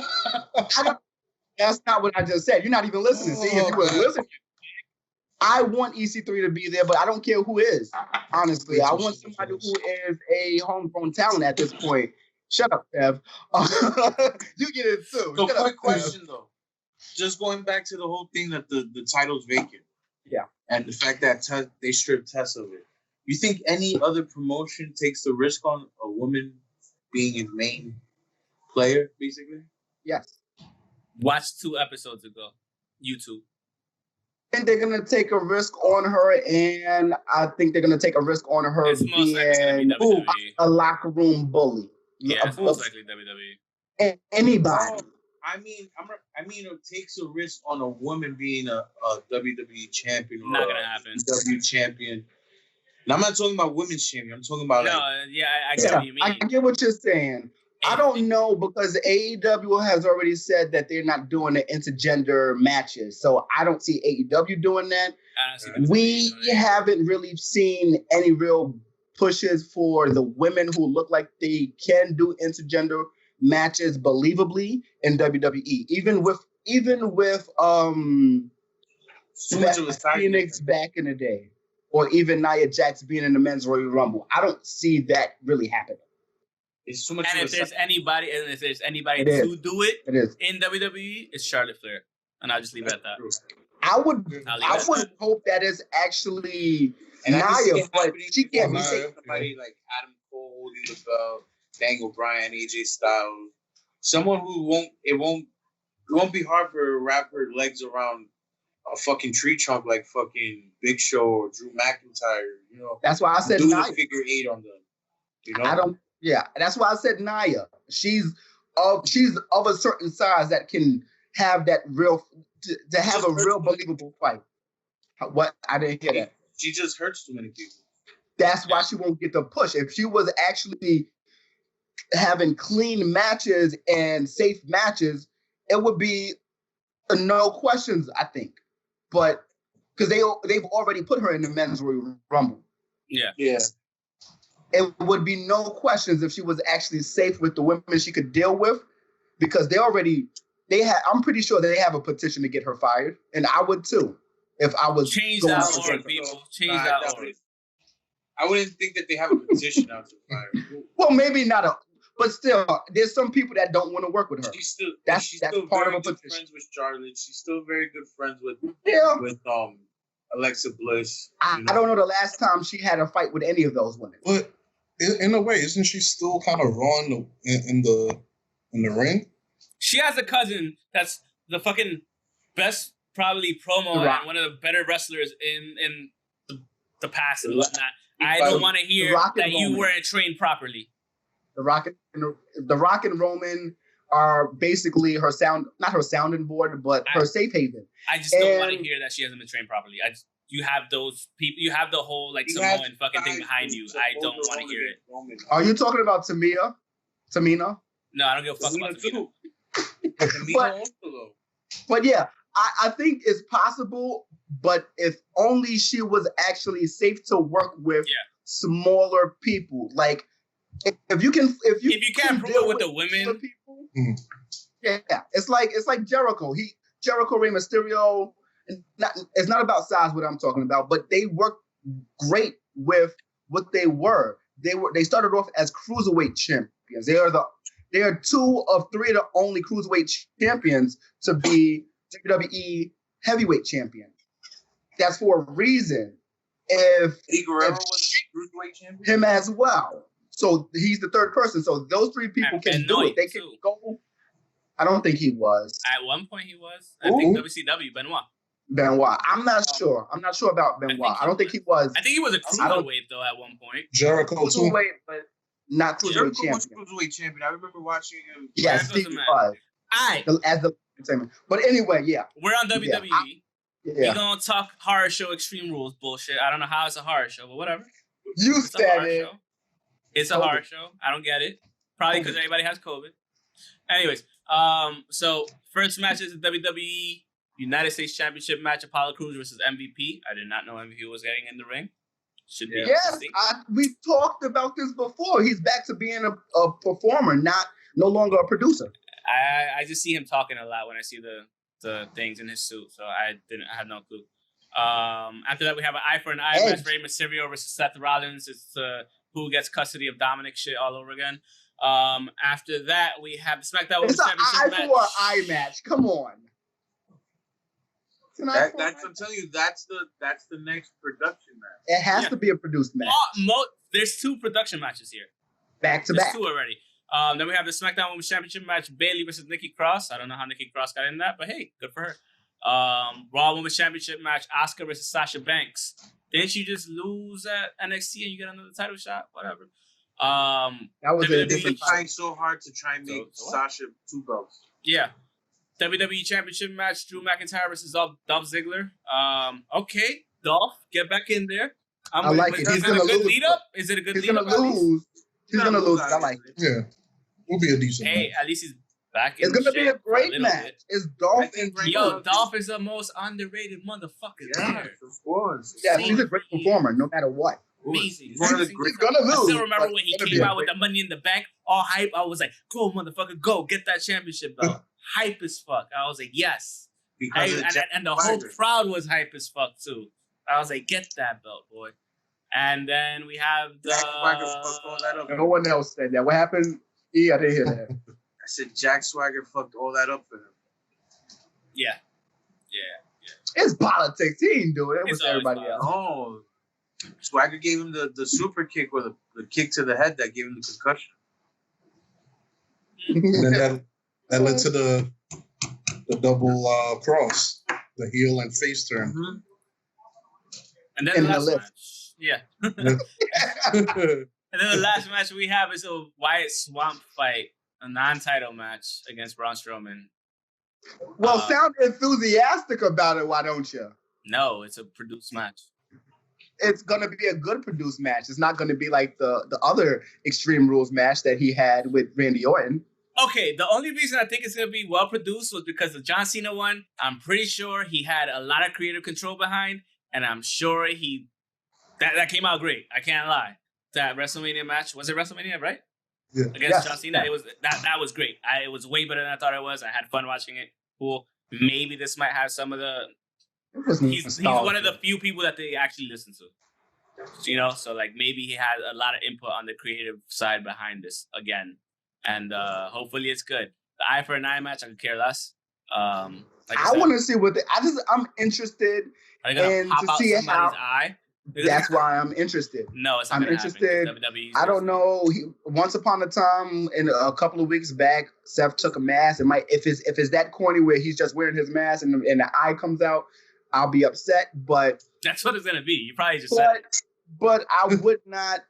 that's not what I just said. You're not even listening. See, if you were listening, I want EC3 to be there, but I don't care who is. Honestly, I want somebody who is a homegrown talent at this point. Shut up, Kev. You get it too. So, quick question though. Just going back to the whole thing that the title's vacant. Yeah. And the fact that they stripped Tess of it. You think any other promotion takes the risk on a woman being in main player, basically. Yes. Watch 2 episodes ago. YouTube. I think they're gonna take a risk on her, and I think they're gonna take a risk on her It's most likely gonna be being WWE. a locker room bully. Yeah, it's most likely WWE. Anybody. I mean, it takes a risk on a woman being a WWE champion or Not gonna happen. WWE champion. And I'm not talking about women's champion. I'm talking about I get what you mean. I get what you're saying. I don't know because AEW has already said that they're not doing the intergender matches. So I don't see AEW doing that. We haven't really seen any real pushes for the women who look like they can do intergender matches believably in WWE. Even with Phoenix back in the day, or even Nia Jax being in the Men's Royal Rumble. I don't see that really happening. It's too much. And if there's anybody to do it in WWE, it's Charlotte Flair, and I'll just leave it at that. I would hope that is actually and Nia, but she can't be somebody like Adam Cole holding the belt, Daniel Bryan, AJ Styles, someone who won't be hard for her to wrap her legs around a fucking tree trunk like fucking Big Show or Drew McIntyre. You know, that's why I said do Nia. the figure 8 on them. You know, Yeah, that's why I said Nia. She's of a certain size that can have that real to have a real believable fight. What? I didn't hear that. She just hurts too many people. That's why she won't get the push. If she was actually having clean matches and safe matches, it would be no questions, I think. But because they've already put her in the Men's Royal Rumble. Yeah. It would be no questions if she was actually safe with the women she could deal with, because I'm pretty sure they have a petition to get her fired, and I would too if I was. Change that org, people. Change that org. I wouldn't think that they have a petition out to fire. Well, maybe not but still, there's some people that don't want to work with her. She's still part very of a good petition. friends with Charlotte. She's still very good friends with Alexa Bliss. I don't know the last time she had a fight with any of those women. But in a way, isn't she still kind of raw in the ring? She has a cousin that's the fucking best, probably promo and one of the better wrestlers in the past and whatnot. I don't want to hear that you weren't trained properly. The Rock and Roman are basically not her sounding board, but her safe haven. I just don't want to hear that she hasn't been trained properly. You have those people. You have the whole Samoan fucking thing behind you. I don't want to hear it. Are you talking about Tamina? No, I don't give a fuck about Tamina. But yeah, I think it's possible. But if only she was actually safe to work with smaller people, like if you can't prove it with the women, people, it's like Jericho. Jericho, Rey Mysterio. It's not about size what I'm talking about, but they worked great with what they were. They started off as cruiserweight champions. They are 2 of 3 of the only cruiserweight champions to be WWE heavyweight champion. That's for a reason. If Guerrero was cruiserweight champion, him as well. So he's the third person. So those 3 people can do it. They can go. I don't think he was. At one point he was. I think WCW, Benoit. I'm not sure. I'm not sure about Benoit. I don't think he was. I think he was a cruiserweight though at one point. Jericho too. Cruiserweight, but not cruiserweight champion. Was cruiserweight champion. I remember watching him. Yes, he was. As the entertainment. But anyway, we're on WWE. We're gonna talk horror show Extreme Rules bullshit. I don't know how it's a horror show, but whatever. You said it. It's a horror show. I don't get it. Probably because everybody has COVID. Anyways, so first match is the WWE United States Championship match: Apollo Crews versus MVP. I did not know MVP was getting in the ring. Should be. Yes, we talked about this before. He's back to being a performer, no longer a producer. I just see him talking a lot when I see the things in his suit, so I had no clue. After that, we have an eye for an eye match: Rey Mysterio versus Seth Rollins. It's who gets custody of Dominic shit all over again. After that, we have the SmackDown Women's Championship match. It's an eye for an eye match. Come on. I'm telling you, that's the next production match. It has to be a produced match. There's 2 production matches here. Back to There's back. 2 already. Then we have the SmackDown Women's Championship match, Bayley versus Nikki Cross. I don't know how Nikki Cross got in that, but hey, good for her. Raw Women's Championship match, Asuka versus Sasha Banks. Didn't you just lose at NXT and you get another title shot? Whatever. That was a different trying so hard to try and make Sasha 2 belts. Yeah. WWE Championship match, Drew McIntyre versus Dolph Ziggler. Okay, Dolph, get back in there. I like it. He's going to lose. Lead up? Is it a good lead up? He's going to lose. He's going to lose. I like it. Yeah. Will be a decent match. Hey, at least he's back in. It's going to be a great match. It's Dolph and Yo, Dolph is the most underrated motherfucker there. Of course. Yeah, he's a great performer no matter what. Amazing. He's going to lose. I still remember when he came out with the Money in the Bank, all hype. I was like, go, motherfucker, go. Get that championship belt. Hype as fuck. I was like, yes. And the whole crowd was hype as fuck, too. I was like, get that belt, boy. And then we have the... No one else said that. What happened? Yeah, I didn't hear that. I said Jack Swagger fucked all that up for him. Yeah. It's politics. He didn't do it. It was everybody else. Oh. Swagger gave him the super kick or the kick to the head that gave him the concussion. And then that led to the double cross, the heel and face turn. Mm-hmm. And then the last match. Yeah. And then the last match we have is a Wyatt Swamp fight, a non-title match against Braun Strowman. Well, sound enthusiastic about it, why don't you? No, it's a produced match. It's going to be a good produced match. It's not going to be like the other Extreme Rules match that he had with Randy Orton. Okay, the only reason I think it's going to be well-produced was because the John Cena one, I'm pretty sure he had a lot of creative control behind, and I'm sure that came out great. I can't lie. That WrestleMania match, was it WrestleMania, right? Yeah. Against John Cena, it was that was great. It was way better than I thought it was. I had fun watching it. Cool. Maybe this might have some of the... He's one of the few people that they actually listen to. You know, so like maybe he had a lot of input on the creative side behind this again. And hopefully it's good. The eye for an eye match, I could care less. I want to see what I'm interested in to see how. Eye? That's why I'm interested. No, it's not I'm interested. I don't know. Once upon a time, in a couple of weeks back, Seth took a mask. It might, if it's that corny where he's just wearing his mask and the eye comes out, I'll be upset. But that's what it's gonna be. You probably just said it. But I would not.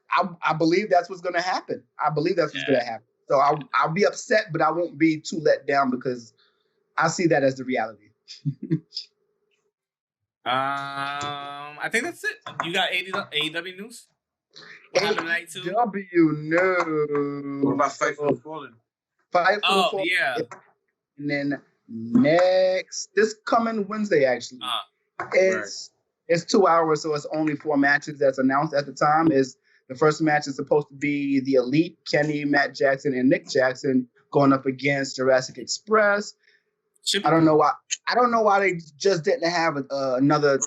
I believe that's what's gonna happen. I believe that's what's gonna happen. So I'll be upset, but I won't be too let down because I see that as the reality. I think that's it. You got AEW news? AEW news. What about Fight for the Fallen? Fight for the Fallen. Yeah. And then this coming Wednesday, actually. It's 2 hours, so it's only 4 matches that's announced at the time. The first match is supposed to be the Elite, Kenny, Matt Jackson, and Nick Jackson going up against Jurassic Express. I don't know why they just didn't have another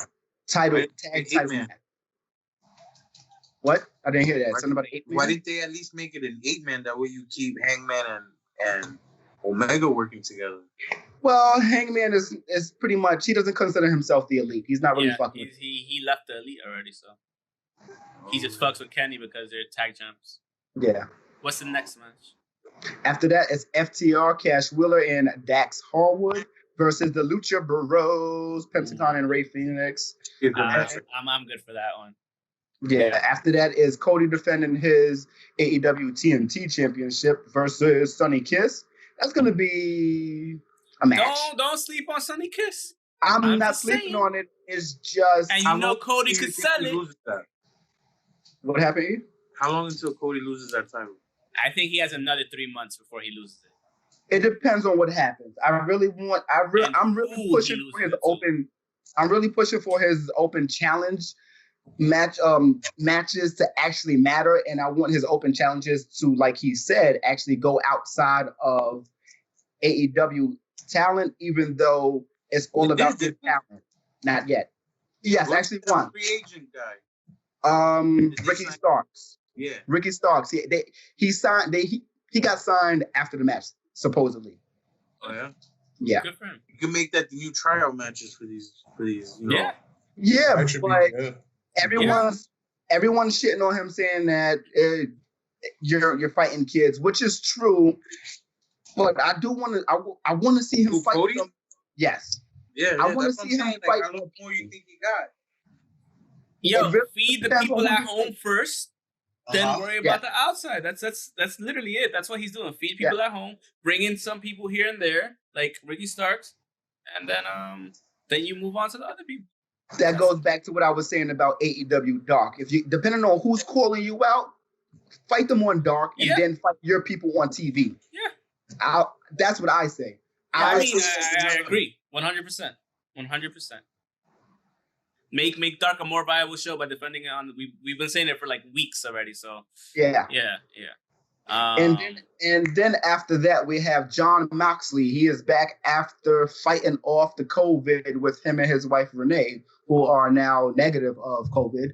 tag title match. What? I didn't hear that. Something about 8-man? Why didn't they at least make it an 8-man? That way you keep Hangman and Omega working together. Well, Hangman is pretty much, he doesn't consider himself the Elite. He's not really fucking with he left the Elite already, so he just fucks with Kenny because they're tag champs. Yeah. What's the next match? After that, it's FTR, Cash Wheeler, and Dax Harwood versus the Lucha Bros, Pentagon and Rey Fenix. I'm good for that one. Yeah. After that is Cody defending his AEW TNT Championship versus Sonny Kiss. That's going to be a match. Don't sleep on Sonny Kiss. I'm not sleeping on it. It's just... And Cody could sell it. What happened? How long until Cody loses that title? I think he has another 3 months before he loses it. It depends on what happens. I'm really pushing for his open. I'm really pushing for his open challenge matches to actually matter, and I want his open challenges to, like he said, actually go outside of AEW talent, even though it's all about his talent. Not yet. Yes, actually one. Free agent guy. Ricky Starks. Yeah. Ricky Starks. He got signed after the match, supposedly. Oh yeah? Yeah. Good for him. You can make that the new tryout matches for these, you know. Yeah. Yeah, but everyone's shitting on him saying that you're fighting kids, which is true. But I do want to. I want to see him fight Cody? them. Yes. Yeah, I want to that's what see I'm him saying. fight. Like, how much more you think he got? Yo, It really feed the depends people on at who you home think. first, then Uh-huh. worry about the outside. That's literally it. That's what he's doing. Feed people at home, bring in some people here and there, like Ricky Starks, and then you move on to the other people. That goes back to what I was saying about AEW Dark. If you, depending on who's calling you out, fight them on Dark and then fight your people on TV. Yeah. That's what I say. I agree. 100%. 100%. Make Dark a more viable show by defending it on. We've been saying it for like weeks already. So yeah. And then after that we have John Moxley. He is back after fighting off the COVID with him and his wife Renee, who are now negative of COVID.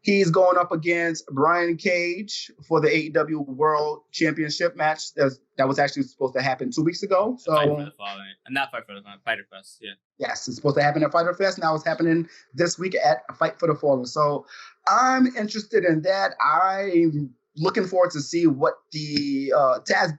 He's going up against Brian Cage for the AEW World Championship match. That was actually supposed to happen 2 weeks ago. So Fight for the following, not Fight for the Fighter Fest. Yeah. Yes, it's supposed to happen at Fighter Fest. Now it's happening this week at Fight for the Fallen. So I'm interested in that. I'm looking forward to see what the Taz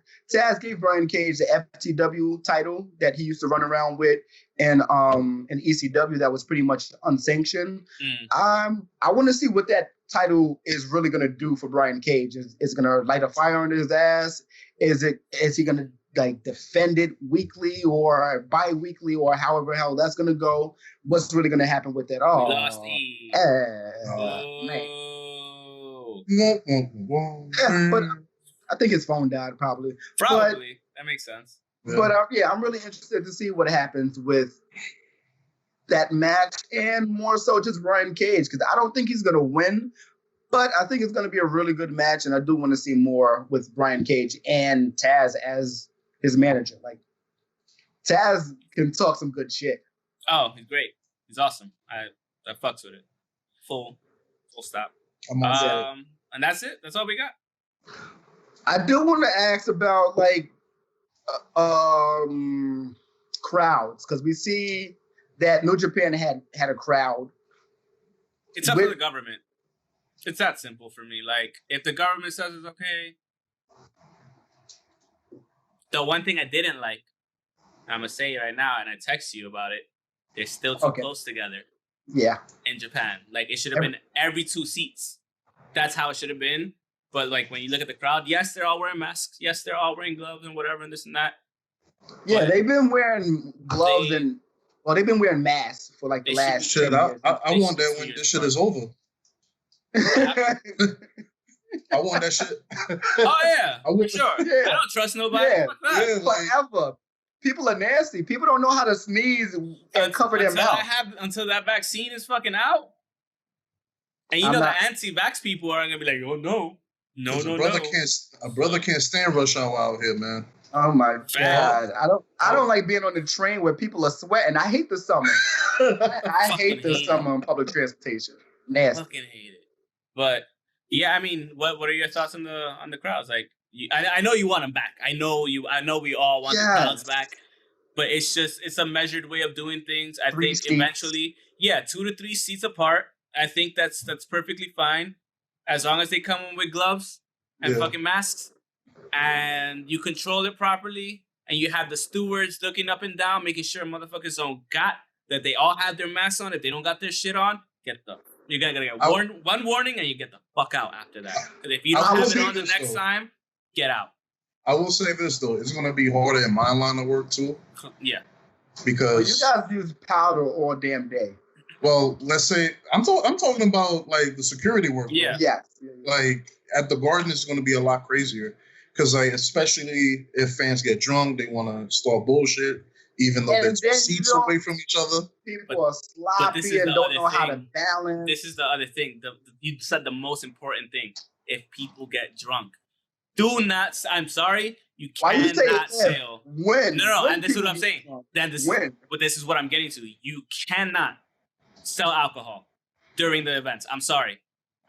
gave Brian Cage the FTW title that he used to run around with in ECW that was pretty much unsanctioned. I want to see what that title is really going to do for Brian Cage. Is going to light a fire under his ass? Is he going to like defend it weekly or bi-weekly or however hell that's going to go? What's really going to happen with that? Oh, lost man. Yeah, but I think his phone died probably. Probably. That makes sense. Yeah. But I'm really interested to see what happens with that match and more so just Brian Cage because I don't think he's going to win, but I think it's going to be a really good match and I do want to see more with Brian Cage and Taz as his manager. Like Taz can talk some good shit. Oh, he's great. He's awesome. I fucks with it. Full stop. And that's it. That's all we got. I do want to ask about like crowds because we see that New Japan had a crowd. It's up to the government. It's that simple for me. Like if the government says it's okay. The one thing I didn't like, I'm gonna say it right now, and I text you about it. They're still too close together. Yeah. In Japan, like it should have been every 2 seats. That's how it should have been. But like when you look at the crowd, yes, they're all wearing masks. Yes, they're all wearing gloves and whatever and this and that. Yeah, but they've been wearing gloves they've been wearing masks for like the last shit. I want that when this shit is over. I want that shit. Oh yeah, for sure. Yeah. I don't trust nobody. Yeah, Fuck that. forever. People are nasty. People don't know how to sneeze and cover their mouth. Until that vaccine is fucking out. And you know the anti-vax people are gonna be like, oh no. A brother can't stand rush hour out here, man. Oh my God. I don't like being on the train where people are sweating. I hate the summer. I hate the summer on public transportation. Nasty. Fucking hate it. But yeah, I mean, what are your thoughts on the crowds? Like I know you want them back. I know we all want the crowds back. But it's a measured way of doing things. I think eventually, 2 to 3 seats apart. I think that's perfectly fine. As long as they come in with gloves and fucking masks and you control it properly and you have the stewards looking up and down, making sure motherfuckers don't got that they all have their masks on. If they don't got their shit on, you're gonna get one warning and you get the fuck out after that. Because if you don't have it on the next time, get out. I will say this though, it's gonna be harder in my line of work too. Yeah. Because you guys use powder all damn day. Well, let's say I'm talking about like the security work. Yeah. Yes. Like at the Garden, it's going to be a lot crazier because like especially if fans get drunk, they want to start bullshit, even though they're 2 seats away from each other. People are sloppy and don't know how to balance. This is the other thing. You said the most important thing. If people get drunk, do not. I'm sorry. You cannot sell. When? No. And this is what I'm saying. This is what I'm getting to. You cannot sell alcohol during the events. I'm sorry.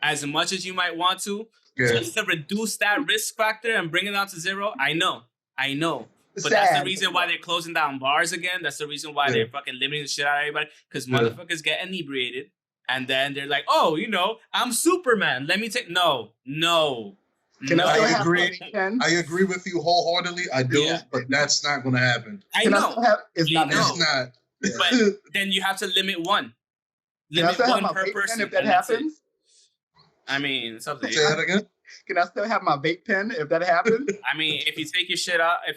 As much as you might want to, just to reduce that risk factor and bring it down to 0, I know. But that's the reason why they're closing down bars again. That's the reason why they're fucking limiting the shit out of everybody. Because motherfuckers get inebriated. And then they're like, oh, I'm Superman. Let me take... No. I agree. I agree with you wholeheartedly. I do, but that's not going to happen. I know. It's not. But then you have to limit one. Limit one per person if that happens. I mean, something. Say that again. Can I still have my vape pen if that happens? I mean, if you take your shit out, I'm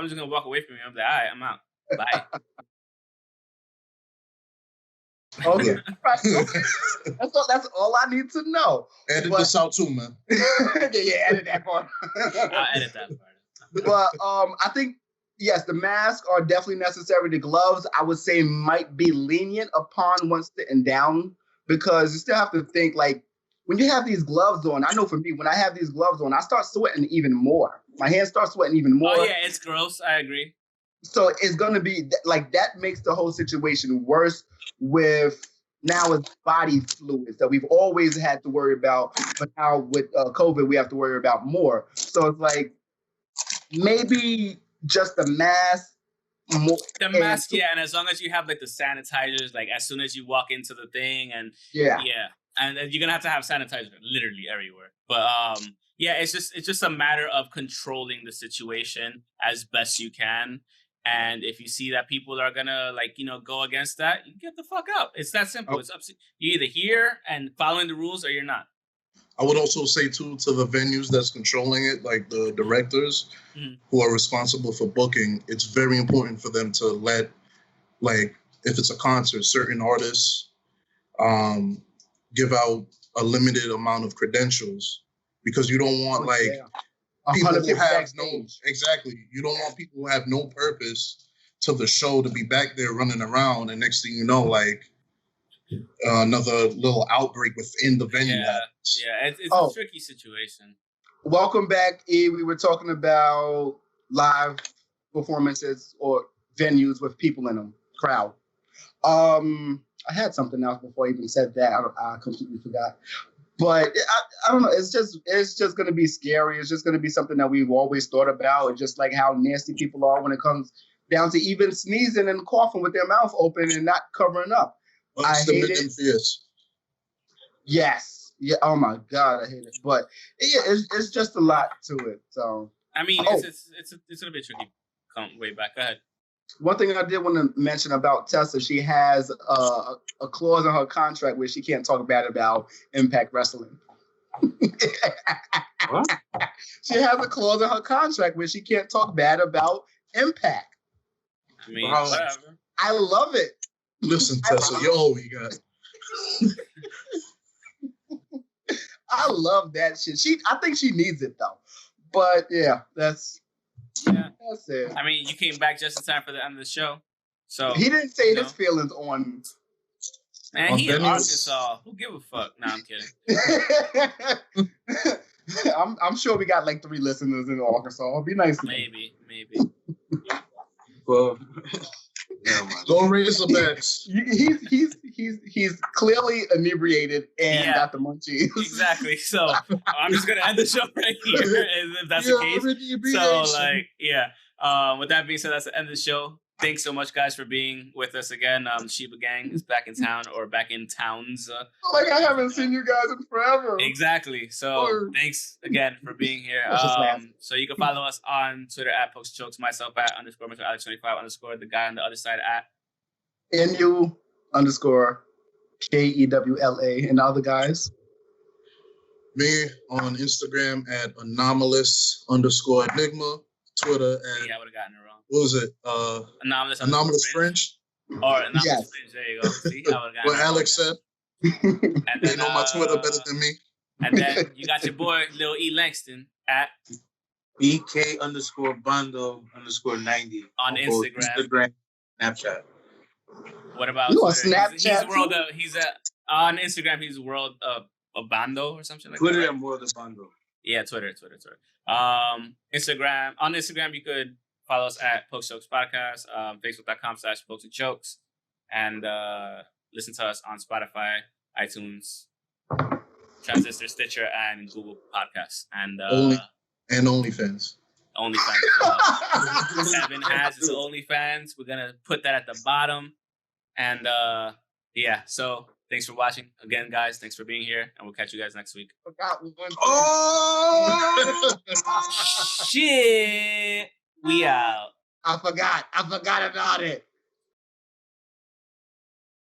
just gonna walk away from you. I'm like, all right, I'm out. Bye. Okay. That's all I need to know. Edit this out too, man. Yeah, edit that part. I'll edit that part. But I think yes, the masks are definitely necessary. The gloves, I would say, might be lenient upon one sitting down because you still have to think like when you have these gloves on. I know for me, when I have these gloves on, I start sweating even more. My hands start sweating even more. Oh yeah, it's gross. I agree. So it's going to be like that makes the whole situation worse with now it's body fluids that we've always had to worry about. But now with COVID, we have to worry about more. So it's like maybe just the mask. The mask, yeah. And as long as you have like the sanitizers, like as soon as you walk into the thing and yeah. And you're going to have sanitizer literally everywhere. But yeah, it's just a matter of controlling the situation as best you can. And if you see that people are gonna go against that, you get the fuck out. It's that simple. It's up to you either here and following the rules or you're not. I would also say too to the venues that's controlling it, like the directors who are responsible for booking, it's very important for them to let, like, if it's a concert, certain artists give out a limited amount of credentials because you don't want people who have you don't want people who have no purpose to the show to be back there running around, and next thing you know, like another little outbreak within the venue happens. Yeah, it's a tricky situation. Welcome back, E. We were talking about live performances or venues with people in them, crowd. I had something else before I even said that. I completely forgot. But I don't know. It's just going to be scary. It's just going to be something that we've always thought about. It's just like how nasty people are when it comes down to even sneezing and coughing with their mouth open and not covering up. I hate it. Yes. Yeah. Oh my God, I hate it. But yeah, it's just a lot to it. So I mean, it's going to be tricky. Come way back. Go ahead. One thing I did want to mention about Tessa, she has a clause in her contract where she can't talk bad about Impact Wrestling. What? She has a clause in her contract where she can't talk bad about Impact. I mean, whatever. I love it. Listen, Tessa, you got. I love that shit. I think she needs it though. But yeah, that's it. I mean, you came back just in time for the end of the show. So he didn't say his feelings on. Man, he in Arkansas. Who give a fuck? Nah, I'm kidding. I'm sure we got like 3 listeners in Arkansas. It'd be nice. Maybe. Well, don't raise the bets. He's clearly inebriated and got the munchies. Exactly. So I'm just gonna end the show right here if that's the case. So with that being said, that's the end of the show. Thanks so much, guys, for being with us again. SHIVA Gang is back in town or back in towns. Like I haven't seen you guys in forever. Exactly. So thanks again for being here. So you can follow us on Twitter at PostChokes, myself at _Mr. Alex25 _ the guy on the other side at NU _KEWLA and the other guys. Me on Instagram at anomalous_enigma. Twitter at I would have gotten it wrong. What was it? Anomalous French. Or Anomalous French. There you go. See, I would have gotten what Alex said. And then, they know my Twitter better than me. And then you got your boy Lil E Langston at BK _Bando _90 on Instagram, Snapchat. What about you Twitter? On Snapchat? He's on Instagram. He's World of Bando or something like Twitter that. Right? And World of Bando. Yeah, Twitter. Instagram. On Instagram, you could follow us at PostChokes Podcast, Facebook.com/PostChokes, and listen to us on Spotify, iTunes, Transistor, Stitcher, and Google Podcasts. And OnlyFans. OnlyFans. Kevin has his OnlyFans. We're gonna put that at the bottom. And so Thanks for watching again, guys. Thanks for being here, and we'll catch you guys next week. Oh Shit, we out. I forgot about it.